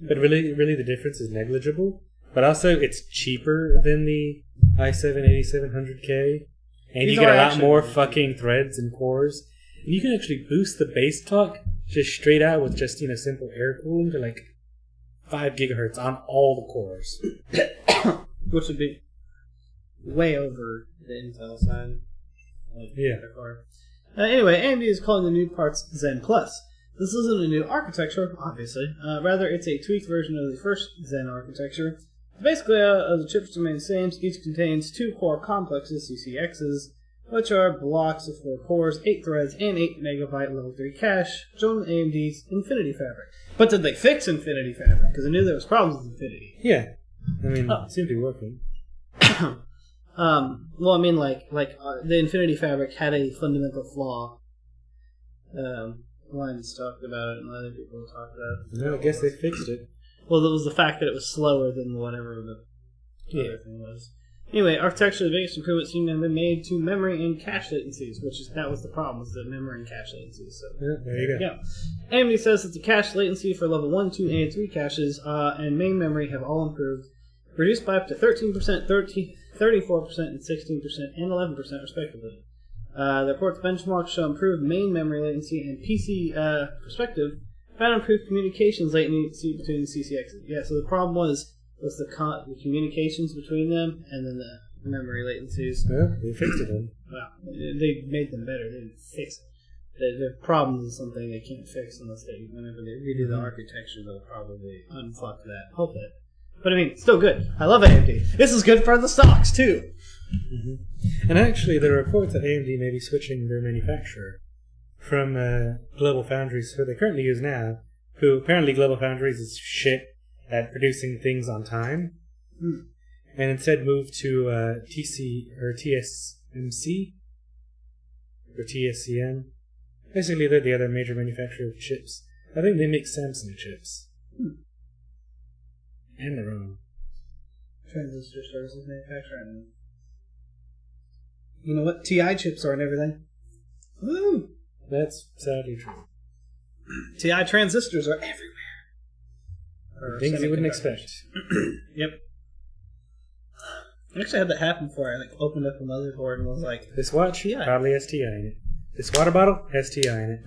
But really the difference is negligible. But also, it's cheaper than the i7 8700K. And you get a lot more fucking threads and cores. And you can actually boost the base clock just straight out with just, simple air cooling to like 5 gigahertz on all the cores. Which would be way over the Intel side. Yeah. Anyway, AMD is calling the new parts Zen Plus. This isn't a new architecture, obviously. Rather, it's a tweaked version of the first Zen architecture. Basically, the chips remain the same. Each contains 2 core complexes, CCXs, which are blocks of 4 cores, 8 threads, and 8 megabyte level 3 cache, shown in AMD's Infinity Fabric. But did they fix Infinity Fabric? Because I knew there was problems with Infinity. Yeah. I mean, it seemed to be working. Well, I mean, the Infinity Fabric had a fundamental flaw. Lines talked about it, and other people talked about it. No, I guess they fixed it. Well, it was the fact that it was slower than whatever the other thing was. Anyway, architecturally, the biggest improvements seem to have been made to memory and cache latencies, that was the problem, was the memory and cache latencies. So, there you go. Yeah. AMD says that the cache latency for level 1, 2, and 3 caches and main memory have all improved, reduced by up to 13%, 34%, and 16%, and 11% respectively. The report's benchmarks show improved main memory latency and PC perspective, found improved communications latency between the CCXs. Yeah, so the problem was the communications between them and then the memory latencies. Yeah, they fixed it then. Well, they made them better. They didn't fix it. The problem is something they can't fix whenever they redo the architecture, they'll probably unfuck that. Hope that. But I mean, still good. I love AMD. This is good for the stocks, too. Mm-hmm. And actually, there are reports that AMD may be switching their manufacturer from Global Foundries, who they currently use now, who apparently Global Foundries is shit at producing things on time, and instead move to TSMC or TSCM. Basically, they're the other major manufacturer of chips. I think they make Samsung chips. And their own. Transistor services manufacturer. You know what? TI chips are and everything. Woo! That's sadly true. TI transistors are everywhere. Things you wouldn't expect. Yep. I actually had that happen before. I opened up a motherboard and was like, this watch? TI. Probably has TI in it. This water bottle has TI in it.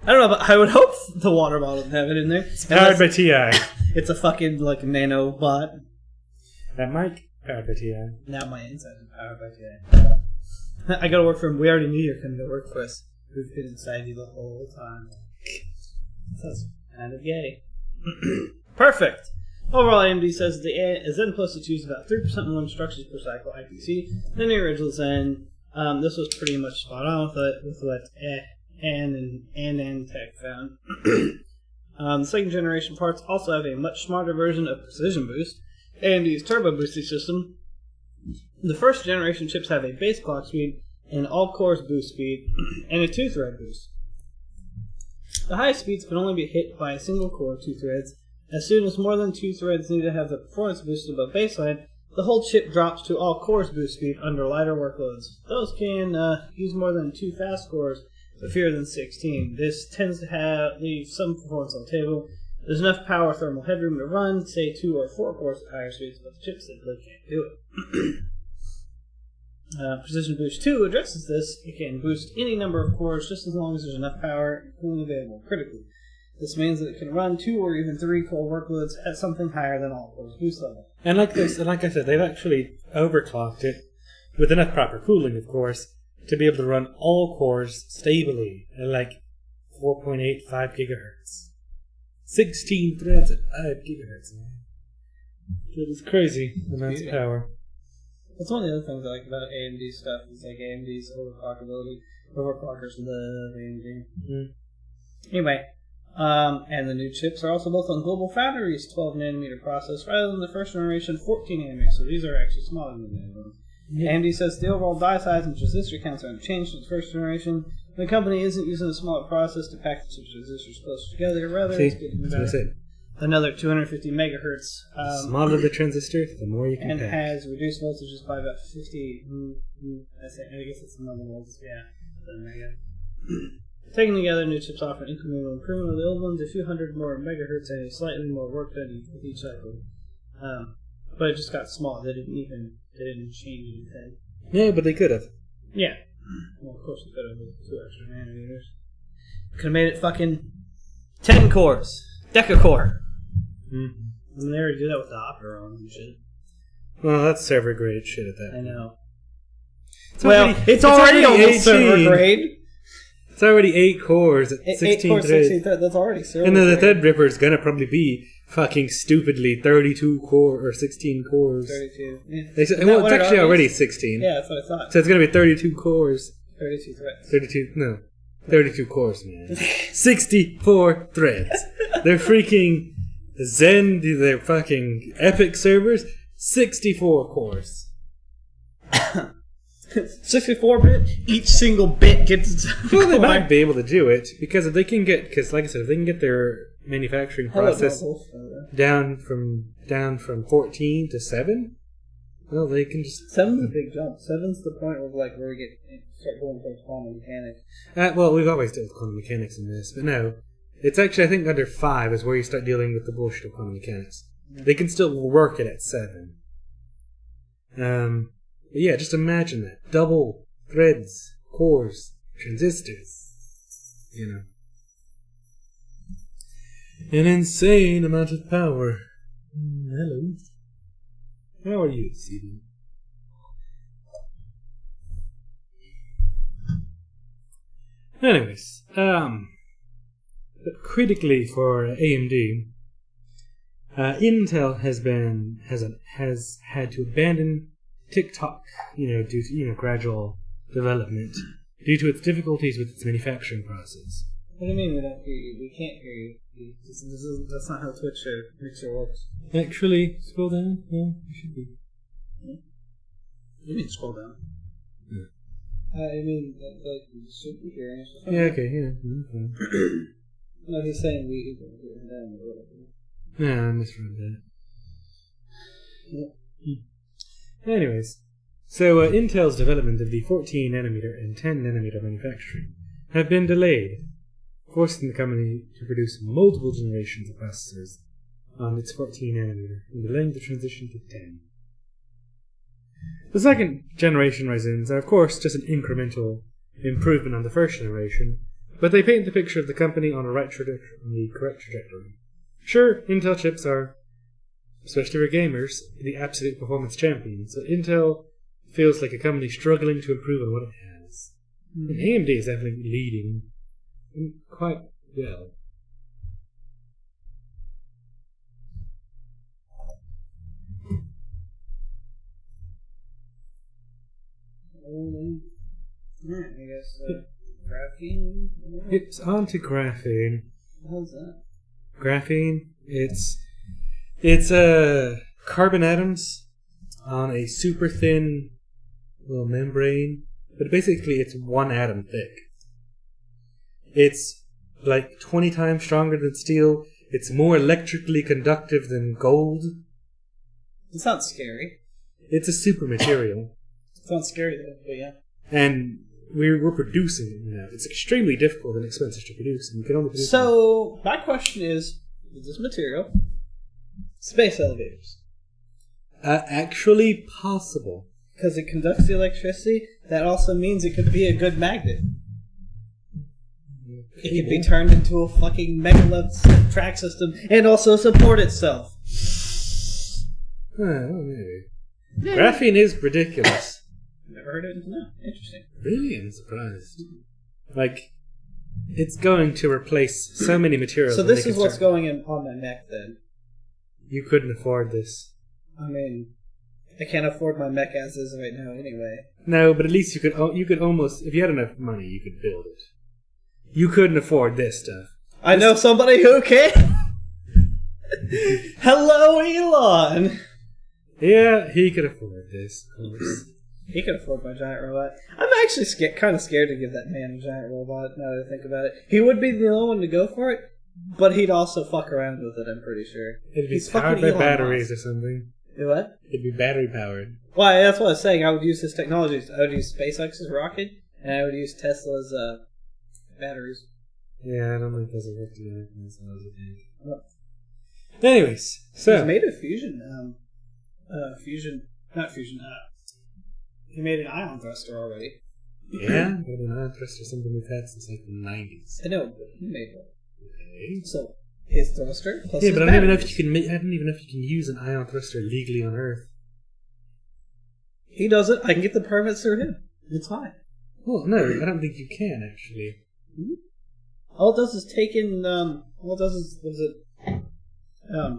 I don't know, but I would hope the water bottle would have it in there. It's powered by TI. It's a fucking nano bot. That mic, powered by TI. Now my inside is powered by TI. I go to work for him. We already knew you were coming to work for us. We've been inside you the whole time. That's kind of gay. Perfect. Overall, AMD says the Zen Plus is used about 3% more instructions per cycle IPC than the original Zen. This was pretty much spot on with what and Tech found. The second generation parts also have a much smarter version of Precision Boost, AMD's Turbo Boosting system. The first generation chips have a base clock speed, an all-cores boost speed, and a 2-thread boost. The highest speeds can only be hit by a single core, 2 threads. As soon as more than 2 threads need to have the performance boosted above baseline, the whole chip drops to all-cores boost speed under lighter workloads. Those can use more than 2 fast cores, but fewer than 16. This tends to leave some performance on the table. There's enough power thermal headroom to run, say 2 or 4 cores at higher speeds, but the chip simply can't do it. Precision Boost 2 addresses this. It can boost any number of cores just as long as there's enough power and cooling available critically. This means that it can run 2 or even 3 core workloads at something higher than all-cores boost level. And like I said, they've actually overclocked it with enough proper cooling, of course, to be able to run all cores stably at like 4.85 gigahertz. 16 threads at 5 gigahertz, man. It is crazy amounts of power. That's one of the other things I like about AMD stuff is like AMD's overclockability. Overclockers love AMD. Anyway, and the new chips are also built on Global Foundries' 12nm process rather than the first generation 14nm, so these are actually smaller than the other ones. AMD says the overall die size and transistor counts are unchanged from the first generation. The company isn't using a smaller process to pack the chips transistors closer together, rather it's getting about another 250 megahertz. The smaller the transistor, the more you can and pack. has reduced voltages by about 50. I guess it's millivolts. Yeah. Taken together, new chips offer an incremental improvement of the old ones, a few hundred more megahertz, and slightly more work done with each cycle. But it just got small. They didn't change anything. Yeah, but they could have. Yeah. Well, of course they could have with 2 extra nanometers. Could have made it fucking 10 cores. Deca-core. Mm-hmm. And they already do that with the Opera and shit. Well, that's server grade shit at that. I know. It's already almost 18. server grade. It's already 8 cores at 16 8 cores, threads. 16 threads. That's already server And then the grade. Threadripper is gonna probably be fucking stupidly 32 core or 16 cores. 32. Yeah. Well, it's actually already 16. Yeah, that's what I thought. So it's gonna be 32 cores. 32 threads. 32 cores, man. 64 threads. They're freaking Zen, they're fucking Epic servers. 64 cores. 64-bit, each single bit gets its Well, they might be able to do it because if they can get, like I said, if they can get their manufacturing process down from 14 to 7, well, they can just 7's a big jump. 7's the point where we start going towards quantum mechanics. Well, we've always dealt with quantum mechanics in this, but no, it's actually I think under 5 is where you start dealing with the bullshit of quantum mechanics. Yeah. They can still work it at 7. But yeah, just imagine that. Double threads, cores, transistors. You know. An insane amount of power. Hello. How are you this evening? Anyways, critically for AMD, Intel has had to abandon TikTok, due to gradual development, due to its difficulties with its manufacturing process. What do you mean we don't hear you? We can't hear you. That's not how Twitch Mixer works. Actually, scroll down. Yeah, it should be. You mean scroll down? Yeah. I mean, like you should be hearing us. Yeah. Okay. Yeah. Okay. No, he's saying we can hear him down or whatever. Yeah, I misread that. Yep. Anyways, so Intel's development of the 14nm and 10nm manufacturing have been delayed, forcing the company to produce multiple generations of processors on its 14nm and delaying the transition to 10. The second generation resins are, of course, just an incremental improvement on the first generation, but they paint the picture of the company on the correct trajectory. Sure, Intel chips are, especially for gamers, the absolute performance champion, so Intel feels like a company struggling to improve on what it has. And AMD is definitely leading quite well. I guess graphene? It's anti-graphene. How's that? Graphene, it's carbon atoms on a super thin little membrane, but basically it's 1 atom thick. It's like 20 times stronger than steel. It's more electrically conductive than gold. It sounds scary. It's a super material. It sounds scary though, but yeah. And we're producing it now. It's extremely difficult and expensive to produce, and you can only produce So, my question is this material space elevators? Actually possible. Because it conducts the electricity, that also means it could be a good magnet. It can be turned into a fucking megalith track system and also support itself. Maybe. Yeah. Graphene is ridiculous. Never heard of it? No. Interesting. Really? I'm surprised. Like, it's going to replace so many materials. So this is what's going on my mech then. You couldn't afford this. I mean, I can't afford my mech as is right now anyway. No, but at least you could almost, if you had enough money, you could build it. You couldn't afford this stuff. I know somebody who can. Hello, Elon. Yeah, he could afford this, of course. He could afford my giant robot. I'm actually kind of scared to give that man a giant robot, now that I think about it. He would be the only one to go for it, but he'd also fuck around with it, I'm pretty sure. It'd be powered by batteries or something. What? It'd be battery powered. Well, that's what I was saying. I would use his technologies. I would use SpaceX's rocket, and I would use Tesla's batteries. Yeah, I don't think Tesla worked together. Anyways, so... He's made a fusion, he made an ion thruster already. Yeah, but an ion thruster is something we've had since like the 90s. I know, but he made one. Okay. So, his thruster plus yeah, his but I batteries. don't even know if you can I don't even know if you can use an ion thruster legally on Earth. He does it. I can get the permits through him. It's fine. Well, no, I don't think you can actually. Mm-hmm. All it does is take in.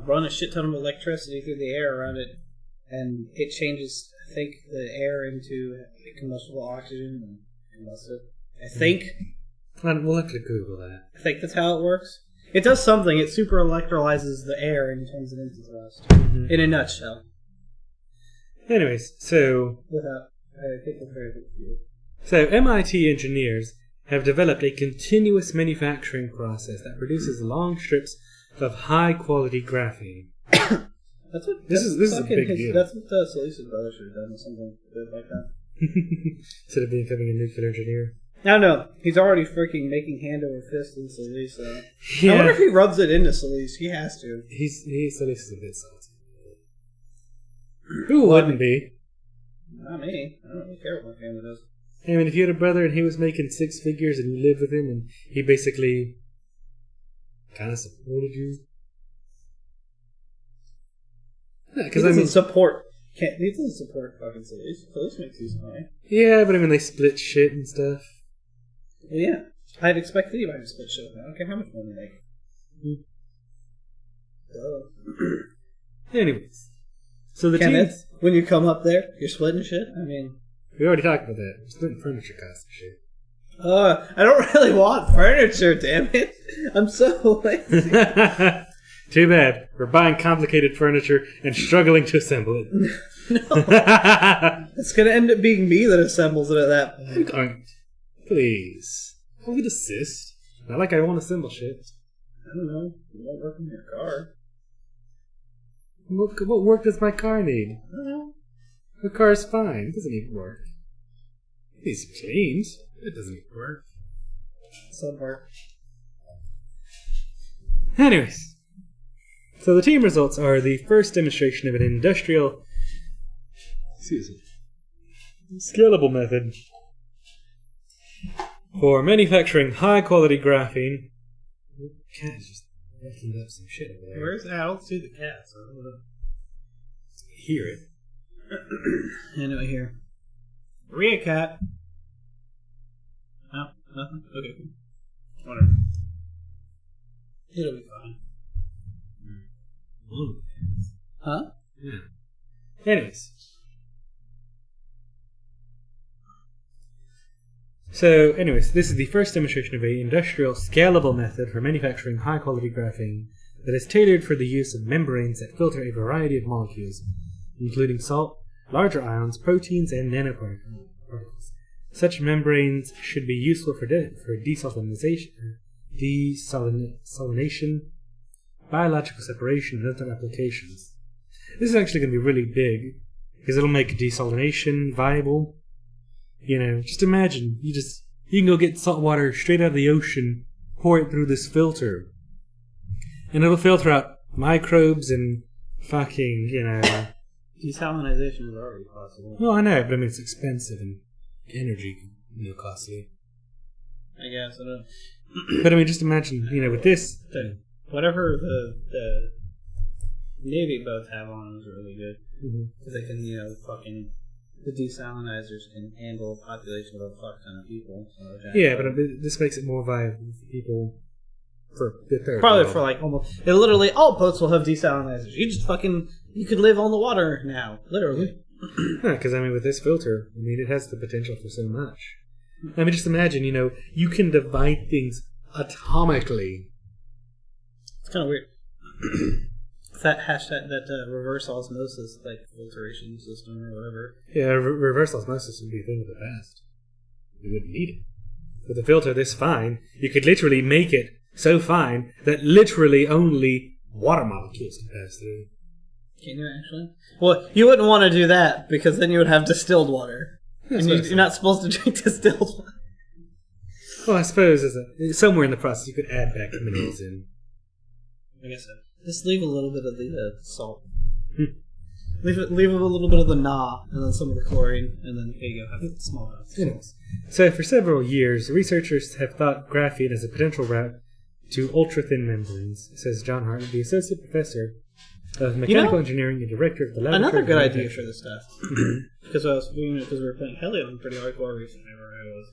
Run a shit ton of electricity through the air around it, and it changes. I think the air into combustible oxygen and combusted. I think. We'll have to Google that. I think that's how it works. It does something. It super electrolyzes the air and turns it into thrust. In a nutshell. Anyways, so... I think it's very good. So, MIT engineers have developed a continuous manufacturing process that produces long strips of high-quality graphene. This is a big deal. That's what the Solis brothers should have done, or something good like that. Instead of becoming a nuclear engineer. No, no. He's already freaking making hand over fist in Solis, so... Yeah. I wonder if he rubs it into Solis. He has to. Solis is a bit salty. Who wouldn't be? Not me. I don't really care what my family does. I mean, if you had a brother and he was making six figures and you lived with him and he basically kind of supported you. Yeah, he doesn't support fucking Solis. Solis makes decent money. Yeah, but I mean, they split shit and stuff. Well, yeah. I'd expect anybody to split shit with me. I don't care how much money they make. Anyways. So the Kenneth, when you come up there, you're splitting shit? I mean... We already talked about that. We're splitting furniture costs and shit. I don't really want furniture, damn it. I'm so lazy. Too bad. We're buying complicated furniture and struggling to assemble it. No. It's going to end up being me that assembles it at that point. Please. I would assist. Not like I won't assemble shit. I don't know. You won't work on your car. What work does my car need? I don't know. The car's fine. It doesn't need work. It needs cleaned. It doesn't need work. Some work. Anyways. So the team results are the first demonstration of an industrial... scalable method for manufacturing high-quality graphene. The cat is just lifting up some shit over there. Where's that? I don't see the cat, so I don't know. Hear it. I know I hear. Maria cat. No, nothing? Okay, cool. Whatever. It'll be fine. Huh? Yeah. Anyways. This is the first demonstration of an industrial scalable method for manufacturing high-quality graphene that is tailored for the use of membranes that filter a variety of molecules, including salt, larger ions, proteins, and nanoparticles. Such membranes should be useful for desalination, biological separation, and other applications. This is actually going to be really big, because it'll make desalination viable. You know, just imagine, you can go get salt water straight out of the ocean, pour it through this filter, and it'll filter out microbes and fucking, Desalinization is already possible. Well, I know, but I mean, it's expensive and energy, costly. I guess. I don't know. But I mean, just imagine, with this. Whatever the Navy boats have on them is really good. Because they can, fucking... The desalinizers can handle a population of a fuck ton of people. So yeah, but this makes it more viable for people... For the third Probably world. for like almost... Literally, all boats will have desalinizers. You just fucking... You could live on the water now. Literally. Yeah, because with this filter, it has the potential for so much. Just imagine, you can divide things atomically. It's kind of weird. That hashtag, that reverse osmosis, like, filtration system or whatever. Yeah, reverse osmosis would be a thing of the past. You wouldn't need it. With a filter this fine, you could literally make it so fine that literally only water molecules can pass through. Can you actually? Well, you wouldn't want to do that, because then you would have distilled water. And you're not supposed to drink distilled water. Well, I suppose somewhere in the process you could add back the minerals in. I guess so. Just leave a little bit of the salt. Leave a little bit of the and then some of the chlorine, and then there you go, have a small amount. So for several years, researchers have thought graphene as a potential route to ultra-thin membranes, says John Hart, the associate professor of mechanical engineering and director of the laboratory. Another good idea for this stuff. Because we were playing Helium pretty hardcore recently, where I was.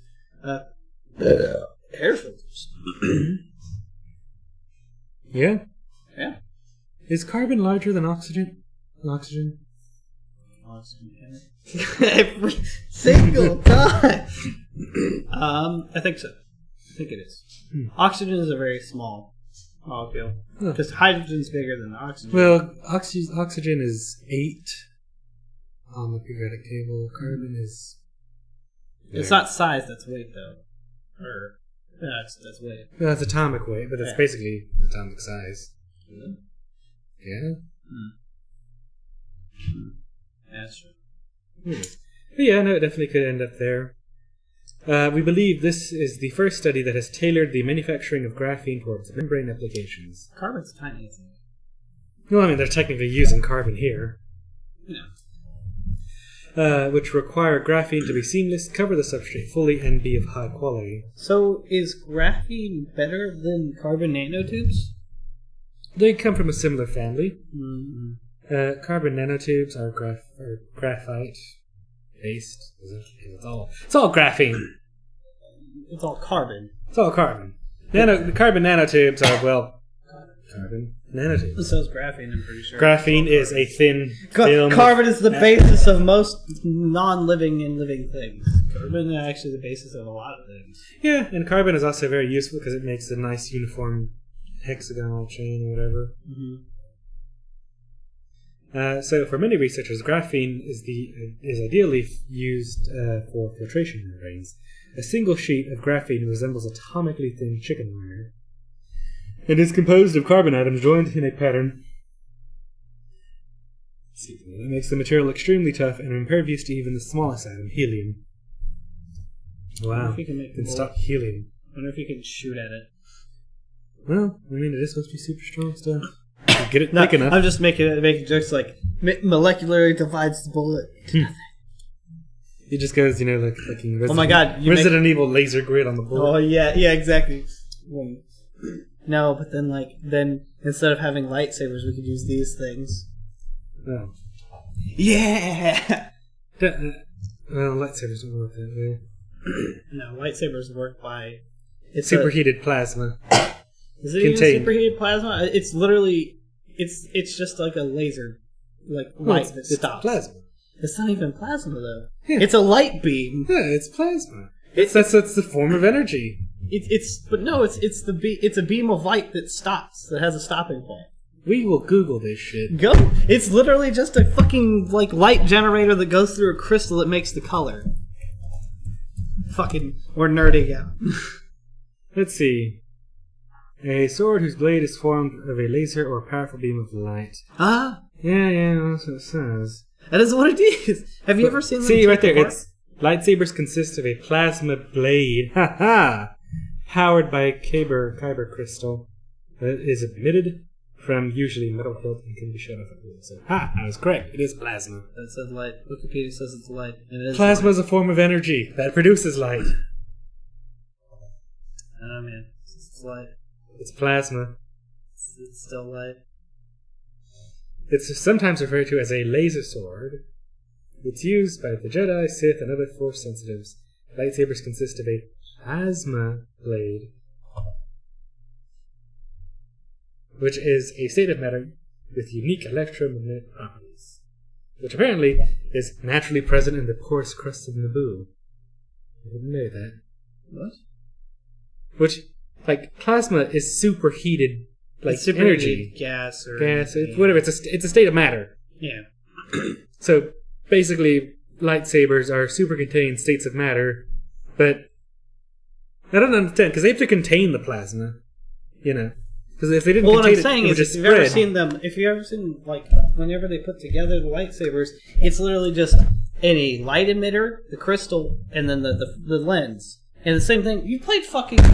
Air filters. Yeah? Yeah. Is carbon larger than oxygen? Oxygen? Every single time! I think so. I think it is. Oxygen is a very small molecule. Because hydrogen's bigger than oxygen. Well, oxygen is 8 on the periodic table. Carbon is... It's not size, that's weight, though. Or... Yeah, that's weight. Well, that's atomic weight, but it's basically atomic size. Yeah? That's true. But yeah, no, it definitely could end up there. We believe this is the first study that has tailored the manufacturing of graphene towards membrane applications. Carbon's tiny, isn't it? Well, they're technically using carbon here. Yeah. Which require graphene to be seamless, cover the substrate fully, and be of high quality. So, is graphene better than carbon nanotubes? They come from a similar family. Mm-hmm. Carbon nanotubes are graphite-based. It's all graphene. It's all carbon. It's all carbon. The carbon nanotubes are, carbon nanotubes. So is graphene, I'm pretty sure. Graphene is a thin film. Carbon is the basis of most non-living and living things. Carbon is actually the basis of a lot of things. Yeah, and carbon is also very useful because it makes a nice uniform hexagonal chain or whatever. So for many researchers, graphene is ideally used for filtration membranes. A single sheet of graphene resembles atomically thin chicken wire. It is composed of carbon atoms joined in a pattern. That makes the material extremely tough and impervious to even the smallest atom, helium. Wow. Can stop helium. I wonder if you can shoot at it. Well, it is supposed to be super strong stuff. Get it thick enough. I'm just making jokes like molecularly divides the bullet. He just goes, like in oh my god, Resident Evil laser grid on the bullet. Oh yeah, exactly. No, but then instead of having lightsabers, we could use these things. Oh. Yeah. Well, lightsabers don't work that way. No, lightsabers work by superheated plasma. Is it even superheated plasma? It's literally it's just like a laser, light that stops. Plasma. It's not even plasma though. Yeah. It's a light beam. Yeah, it's plasma. That's the form of energy. It's a beam of light that stops. That has a stopping point. We will Google this shit. Go. It's literally just a fucking light generator that goes through a crystal that makes the color. Fucking, we're nerding out. Let's see. A sword whose blade is formed of a laser or powerful beam of light. Ah. Yeah, that's what it says. That is what it is. Have you ever seen them? See right there. It's lightsabers consist of a plasma blade. Powered by a kyber crystal that is emitted from usually metal hilt and can be shut off at will. So, I was correct. It is plasma. That says light. Wikipedia says it's light. Plasma is a form of energy that produces light. Oh man, it's light. It's plasma. It's still light. It's sometimes referred to as a laser sword. It's used by the Jedi, Sith, and other Force sensitives. Lightsabers consist of a plasma blade, which is a state of matter with unique electromagnetic properties, which apparently is naturally present in the porous crust of Naboo. I didn't know that. What? Which, like, plasma is superheated, like, it's energy. Gas or... Gas, it's whatever. It's a state of matter. Yeah. So, basically, lightsabers are super contained states of matter, but I don't understand, because they have to contain the plasma, you know. Because if they didn't contain it, it would just if spread. if you've ever seen, like, whenever they put together the lightsabers, it's literally just a light emitter, the crystal, and then the lens. And the same thing, you played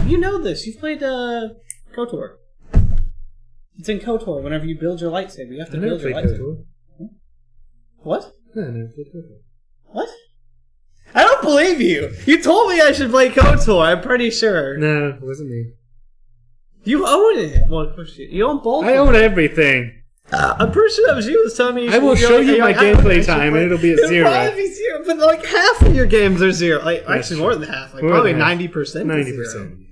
you know this, you've played KOTOR. It's in KOTOR, whenever you build your lightsaber, you have to build your lightsaber. KOTOR. What? No, I never played KOTOR. What? I don't believe you! You told me I should play KOTOR, I'm pretty sure. No, it wasn't me. You own it! Well, of course you own both. I own everything. I'm pretty sure that was you who was telling me. I will show you my gameplay time, and it'll be at 0. It'll probably be 0, but like half of your games are 0. Like actually, more than half. Like More probably than half. 90%. 90%.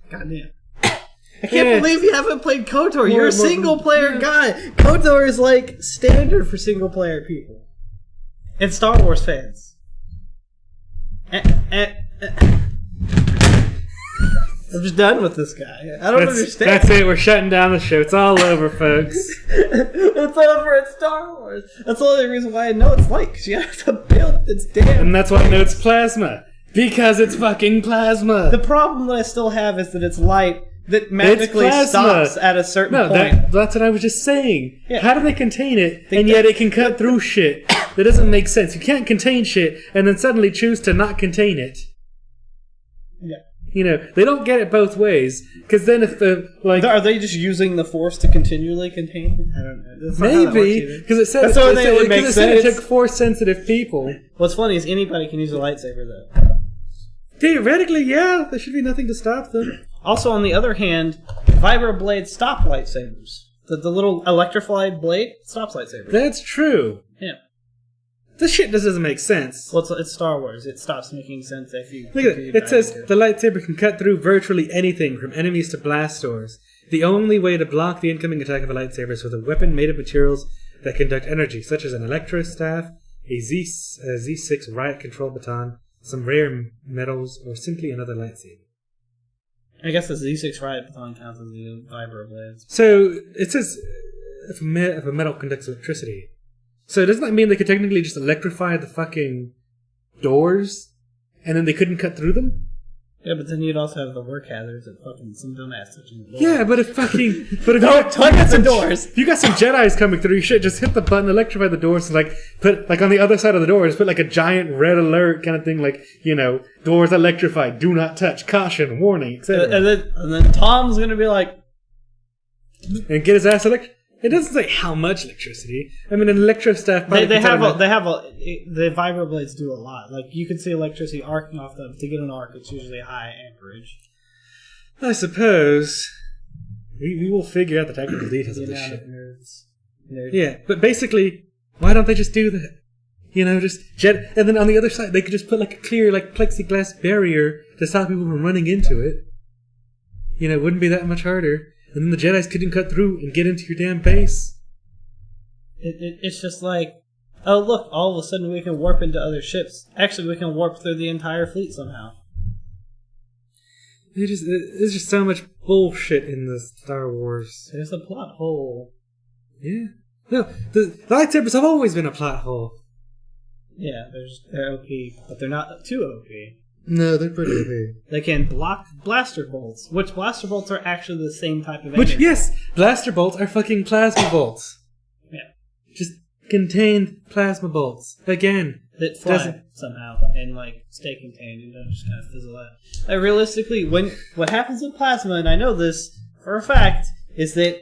Goddamn. I can't believe you haven't played KOTOR. You're a single player guy. KOTOR is like standard for single player people and Star Wars fans. I'm just done with this guy. I don't understand. That's it. We're shutting down the show. It's all over, folks. It's over at Star Wars. That's the only reason why I know it's light, because you have to build its damn. And that's why I know it's plasma. Because it's fucking plasma. The problem that I still have is that it's light that magically stops at a certain point. That's what I was just saying. Yeah. How do they contain it, and yet it can cut through shit? That doesn't make sense. You can't contain shit, and then suddenly choose to not contain it. Yeah. You know, they don't get it both ways. Because then if the, like... Are they just using the Force to continually contain it? I don't know. That's not how that works maybe. either. Because it said it took Force-sensitive people. What's funny is anybody can use a lightsaber, though. Theoretically, yeah. There should be nothing to stop them. Also, on the other hand, vibroblades stop lightsabers. The little electrified blade stops lightsabers. That's true. Yeah. This shit just doesn't make sense. Well, it's Star Wars. It stops making sense if you... Look at it. It says the lightsaber can cut through virtually anything, from enemies to blast doors. The only way to block the incoming attack of a lightsaber is with a weapon made of materials that conduct energy, such as an electro staff, a Z6 riot control baton, some rare metals, or simply another lightsaber. I guess the Z6 riot baton counts as the vibroblades. So, it says if a metal conducts electricity. So doesn't that mean they could technically just electrify the fucking doors, and then they couldn't cut through them? Yeah, but then you'd also have the work hazards that fucking some dumbass touching the door. Yeah, but if fucking... But if don't touch the doors! If you got some Jedis coming through, you should just hit the button, electrify the doors, and like, put, like on the other side of the door, just put like a giant red alert kind of thing, like, you know, doors electrified, do not touch, caution, warning, etc. And then Tom's gonna be like... And get his ass electrified. It doesn't say how much electricity. I mean, an electro staff... the vibroblades do a lot. Like, you can see electricity arcing off them. To get an arc, it's usually high amperage. I suppose. We will figure out the technical details of this shit. Nerds. Yeah, but basically, why don't they just do that? You know, just and then on the other side, they could just put like a clear, like, plexiglass barrier to stop people from running into it. You know, it wouldn't be that much harder. And then the Jedis couldn't cut through and get into your damn base. It's just like, oh look, all of a sudden we can warp into other ships. Actually, we can warp through the entire fleet somehow. There's just so much bullshit in the Star Wars. There's a plot hole. Yeah. No, the lightsabers have always been a plot hole. Yeah, they're OP, but they're not too OP. No, they're pretty OP. They can block blaster bolts, which blaster bolts are actually the same type of energy. Which, yes, blaster bolts are fucking plasma bolts. Yeah. Just contained plasma bolts. Again. That fly somehow and, like, stay contained and don't just kind of fizzle out. Realistically, what happens with plasma, and I know this for a fact, is that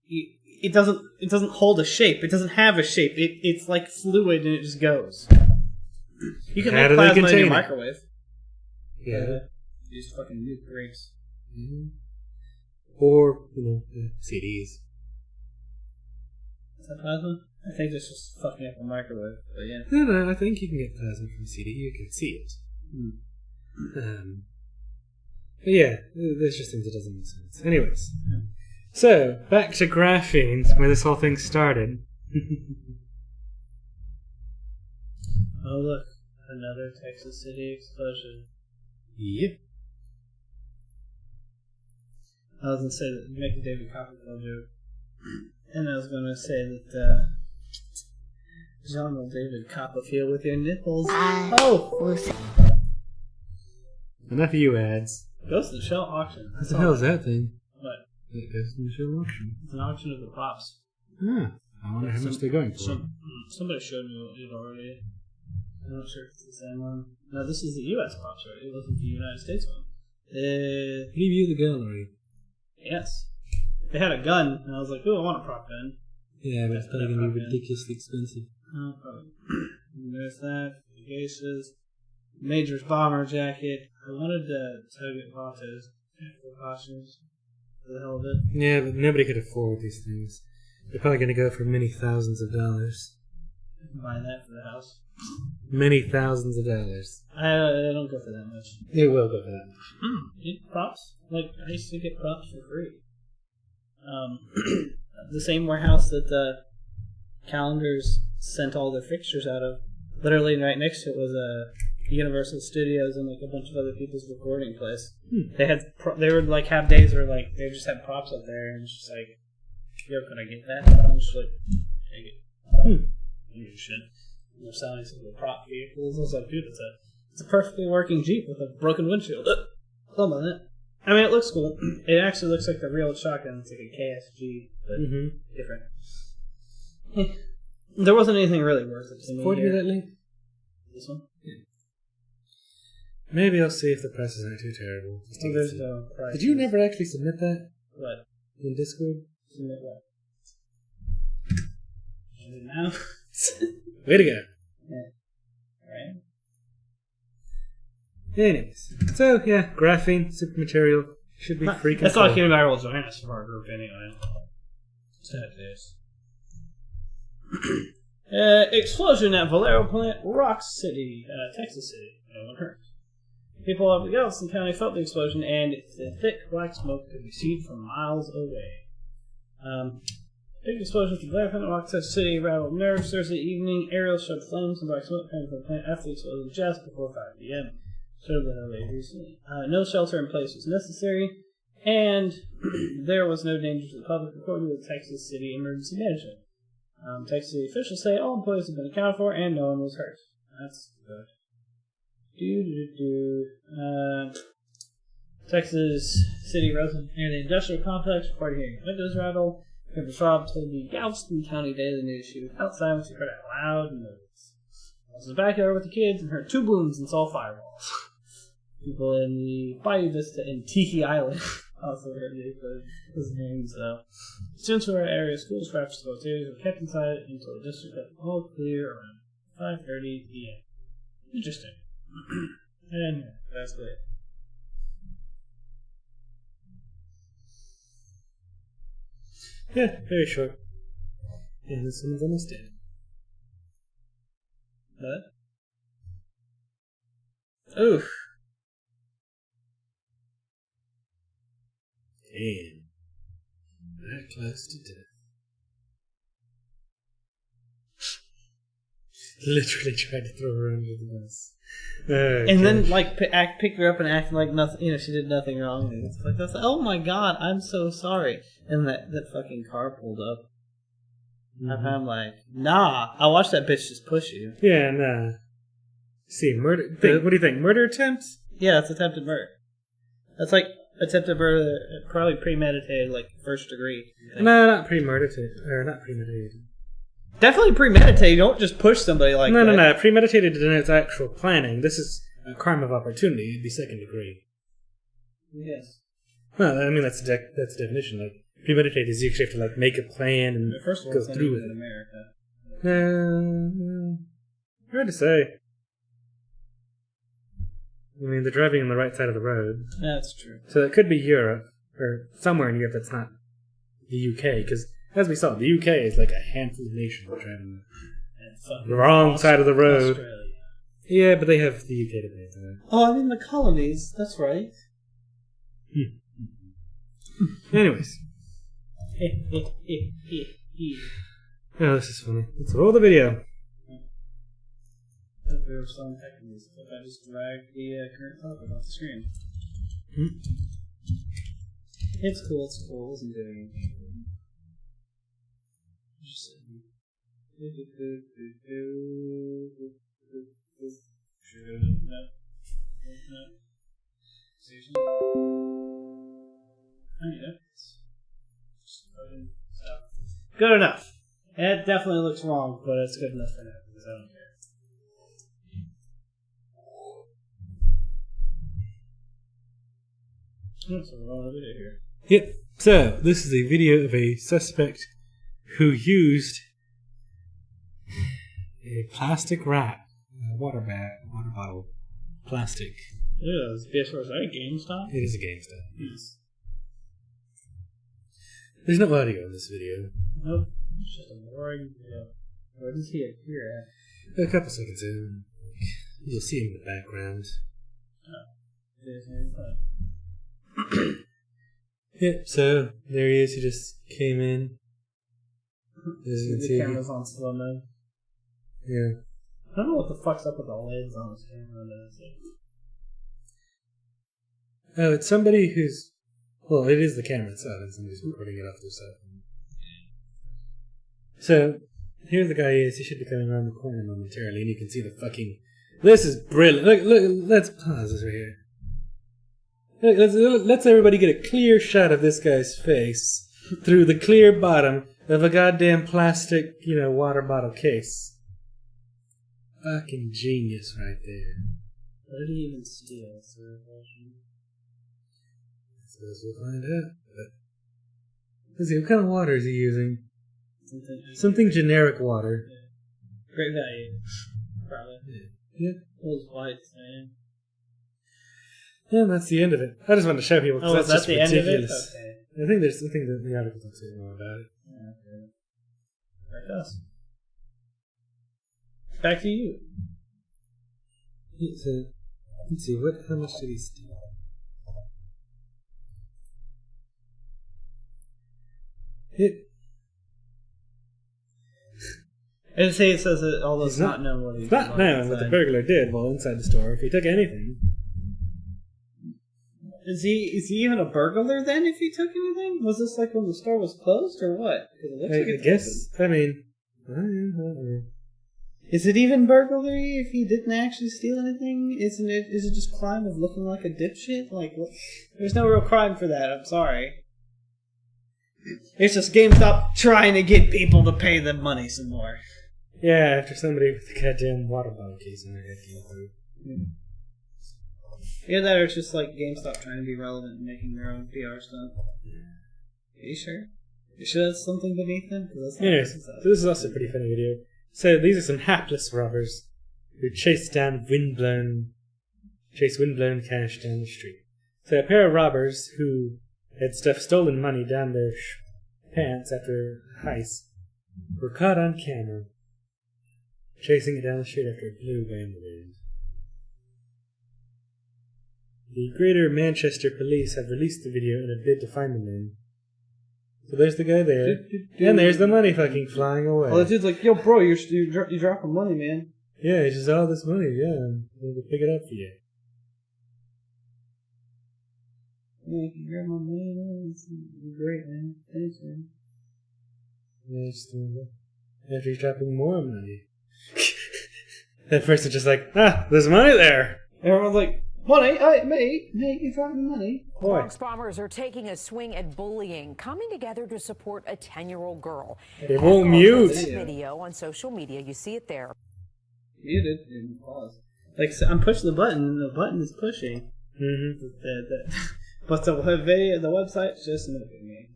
it doesn't hold a shape. It doesn't have a shape. It's like fluid and it just goes. You can make plasma in your microwave. Yeah. These fucking nuke grapes. Mm-hmm. Or, CDs. Is that plasma? I think it's just fucking up a microwave, but yeah. No, I think you can get plasma from a CD. You can see it. But yeah, there's just things that doesn't make sense. Anyways. So, back to graphene, where this whole thing started. Oh look, another Texas City explosion. Yep. I was gonna say that make a David Copperfield joke, and I was gonna say that John will David Copperfield with your nipples. Enough of you ads. Ghost in the Shell auction. What the hell is that thing? What? Ghost in the Shell auction. It's an auction of the props. Ah, I wonder how much they're going for. Somebody showed me it already. I'm not sure if it's the same one. No, this is the U.S. props, right? It wasn't the United States one. Preview the gallery. Yes. They had a gun, and I was like, "Ooh, I want a prop gun." Yeah, but it's probably going to be ridiculously expensive. Oh, probably. And there's that. The geishas. Major's bomber jacket. I wanted to get Vatos for costumes. For the hell of it. Yeah, but nobody could afford these things. They're probably going to go for many thousands of dollars. Buy that for the house. Many thousands of dollars. I don't go for that much. It will go for that much. Props? Like, I used to get props for free. The same warehouse that the calendars sent all their fixtures out of, literally right next to it was a Universal Studios and like a bunch of other people's recording place. They would like have days where like they just had props up there and it's just like, yo, can I get that? I'm just like, take it. Shit. They're selling some of the prop vehicles. I was like, dude, it's a perfectly working Jeep with a broken windshield. Thumb on it. I mean, it looks cool. It actually looks like the real shotgun. It's like a KSG, but different. There wasn't anything really worth it to me. Forward me that link. This one? Yeah. Maybe I'll see if the price isn't too terrible. Oh, there's no price. Did you never actually submit that? What? In Discord? Submit what? Is it now? Way to go. Yeah. Right. Anyways. So, yeah, graphene, super material. Should be freaking That's all Human Viral will join us for our group anyway. Sad days. Explosion at Valero plant, Rock City, Texas City. No one hurt. People of Galveston County felt the explosion, and the thick black smoke could be seen from miles away. Big explosion at the Valero plant at Rock Texas City rattled nerves Thursday evening. Aerials showed flames and black smoke coming from the plant after the explosion just before 5 p.m. Showed the LA recently. No shelter in place was necessary, and there was no danger to the public, according to the Texas City Emergency Management. Texas City officials say all employees have been accounted for and no one was hurt. That's good. Texas City residents near the industrial complex reported hearing windows rattle. Pepper Schwab told the Galveston County Daily News she was outside when she heard a loud noise. I was in the backyard with the kids and heard two booms and saw firewalls. People in the Bayou Vista and Tiki Island also heard his name, so. Students who were at area schools for after school activities were kept inside until the district got all clear around 5:30 p.m. Interesting. And that's it. Yeah, very short. And someone's almost dead. What? Oof. Damn. That close to death. Literally tried to throw her under the bus. And then, like, pick her up and act like nothing, she did nothing wrong. And it's like, oh my god, I'm so sorry. And that fucking car pulled up. Mm-hmm. I'm like, nah, I watched that bitch just push you. Yeah, nah. See, murder. What do you think? Murder attempts? Yeah, it's attempted murder. That's like attempted murder, probably premeditated, like first degree. No, not premeditated. Or not premeditated. Definitely premeditated. You don't just push somebody like that. No. Premeditated denotes actual planning. This is a crime of opportunity. It'd be second degree. Yes. Well, I mean, that's the definition. Like, premeditated is you actually have to, like, make a plan and go through with it. In America. No. Hard to say. I mean, they're driving on the right side of the road. That's true. So it could be Europe, or somewhere in Europe that's not the UK, because as we saw, the UK is like a handful of nations driving the wrong side of the road. Australia. Yeah, but they have the UK to pay for that. Oh, I mean the colonies. That's right. Anyways. Oh, this is funny. Let's roll the video. If there were some techniques, if I just drag the current topic off the screen. It's cool, it isn't doing anything. Just good enough. It definitely looks wrong, but it's good enough for now because I don't care. So we're on a video here. Yep. So, this is a video of a suspect who used a plastic wrap, a water bottle, plastic. Yeah, it's PS4. Is that a GameStop? It is a GameStop. Yes. There's no audio in this video. Nope. It's just a boring video. Where does he appear at? A couple seconds in, you'll see him in the background. Yep, so there he is. He just came in. As you can see, the camera's on slow mo. Yeah. I don't know what the fuck's up with the lens on this camera. Oh, it's somebody who's... Well, it is the camera itself, and somebody's recording it off their cell phone. So, here the guy is. He should be coming around the corner momentarily, and you can see the fucking... This is brilliant. Look, let's pause this right here. Let's everybody get a clear shot of this guy's face through the clear bottom of a goddamn plastic, water bottle case. Fucking genius right there. What did he even steal? I suppose we'll find out. But let's see, what kind of water is he using? Something generic water. Yeah. Great value. Probably. Yeah. Those whites, man. Yeah, and that's the end of it. I just wanted to show people because that's just the ridiculous. end of it? Okay. I think that the article talks a bit more about it. Yeah, okay. Like us. Back to you. So, let's see, how much did he steal? And say it says that although it's not known what he did. Not known what the burglar did while inside the store, if he took anything. Is he even a burglar then? If he took anything, was this like when the store was closed or what? I guess. I mean, is it even burglary if he didn't actually steal anything? Isn't it? Is it just crime of looking like a dipshit? Like, what? There's no real crime for that. I'm sorry. It's just GameStop trying to get people to pay them money some more. Yeah, after somebody with a goddamn water bottle case in their head came through. Yeah, that or it's just like GameStop trying to be relevant and making their own PR stuff. Are you sure? You sure that's something beneath them? Anyways, so this is also a pretty funny video. So these are some hapless robbers who chase windblown cash down the street. So a pair of robbers who had stuffed stolen money down their pants after a heist were caught on camera chasing it down the street after it blew away in the wind. The Greater Manchester Police have released the video in a bid to find the men. So there's the guy there, and there's the money fucking flying away. Oh, the dude's like, yo, bro, you're dropping money, man. Yeah, he just all this money, yeah, I'm going to pick it up for you. Yeah, you can grab my money, man. It's great, man. Thanks, man. Yeah, just after he's dropping more money. That person's just like, there's money there. Everyone's like, money? Hey, mate, you dropping money? Bronx bombers are taking a swing at bullying, coming together to support a 10-year-old girl. They won't mute. Video on social media. You see it there. Muted and pause. Like, so I'm pushing the button, and the button is pushing. Mm-hmm. But the video, the website's just moving me.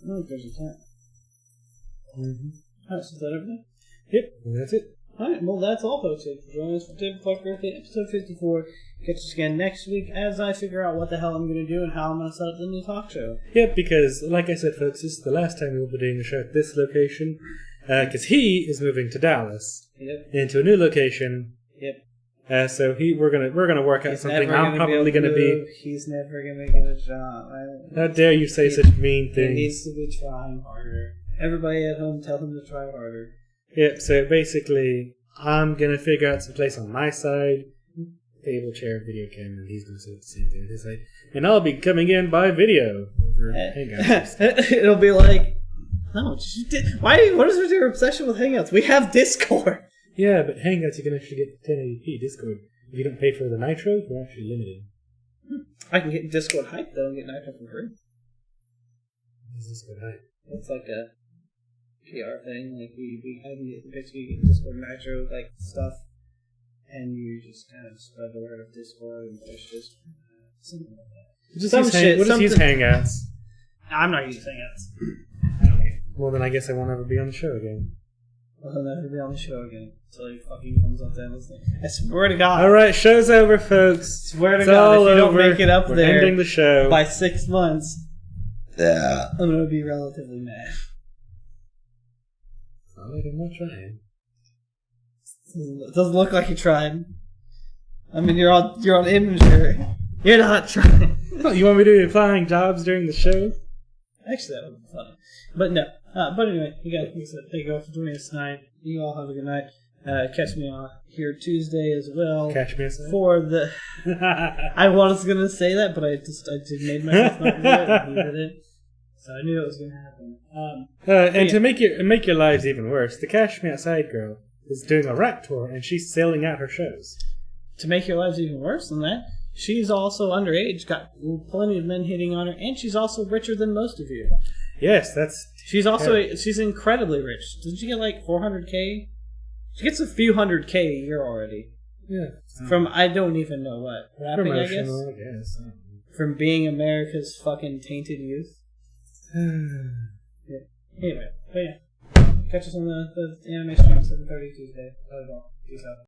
Oh, there's a tab. Mm-hmm. Alright, so is that everything? Yep, and that's it. Alright, well that's all folks. Thanks for joining us for Table Talk Birthday, episode 54. Catch us again next week as I figure out what the hell I'm going to do and how I'm going to set up the new talk show. Yep, because, like I said, folks, this is the last time we'll be doing a show at this location. Because he is moving to Dallas. Yep. Into a new location. Yep. So we're gonna work out something. I'm probably gonna be. He's never gonna get a job. How dare you say such mean things? He needs to be trying harder. Everybody at home, tell him to try harder. Yep. So basically, I'm gonna figure out some place on my side. Table, chair, video camera, and he's going to sit at the same thing on his side. And I'll be coming in by video over Hangouts. It'll be like, no, why? What is with your obsession with Hangouts? We have Discord. Yeah, but Hangouts you can actually get 1080p. Discord, if you don't pay for the Nitro, you're actually limited. I can get Discord hype though and get Nitro for free. What is Discord hype? It's like a PR thing. Like we basically get Discord Nitro like stuff. And you just kind of spread the word of Discord and push Discord. Something like that. Just use Hangouts. I'm not using Hangouts. I don't care. Well, then I guess I won't ever be on the show again. Well, he'll never be on the show again. Until he fucking comes up there. I swear to God. Alright, show's over, folks. I swear to God, if you don't make it up We're there ending the show. by 6 months, I'm going to be relatively mad. Alright, I'm not trying. It doesn't look like you tried. I mean, you're on imagery. You're not trying. Oh, you want me to do flying jobs during the show? Actually, that would be funny. But no. But anyway, you guys, thank you all for joining us tonight. You all have a good night. Catch me on here Tuesday as well. Catch me aside. For the. I was gonna say that, but I just made myself not do it. And he did it. So I knew it was gonna happen. And to make your lives even worse, the Catch Me Outside girl is doing a rap tour, and she's selling out her shows. To make your lives even worse than that, she's also underage, got plenty of men hitting on her, and she's also richer than most of you. Yes, that's... She's incredibly rich. Didn't she get like 400K? She gets a few 100K a year already. Yeah. From I don't even know what. Rapping, I guess? I guess. From being America's fucking tainted youth. Yeah. Anyway, but yeah. Catch us on the anime stream 7:30 Tuesday. Peace out.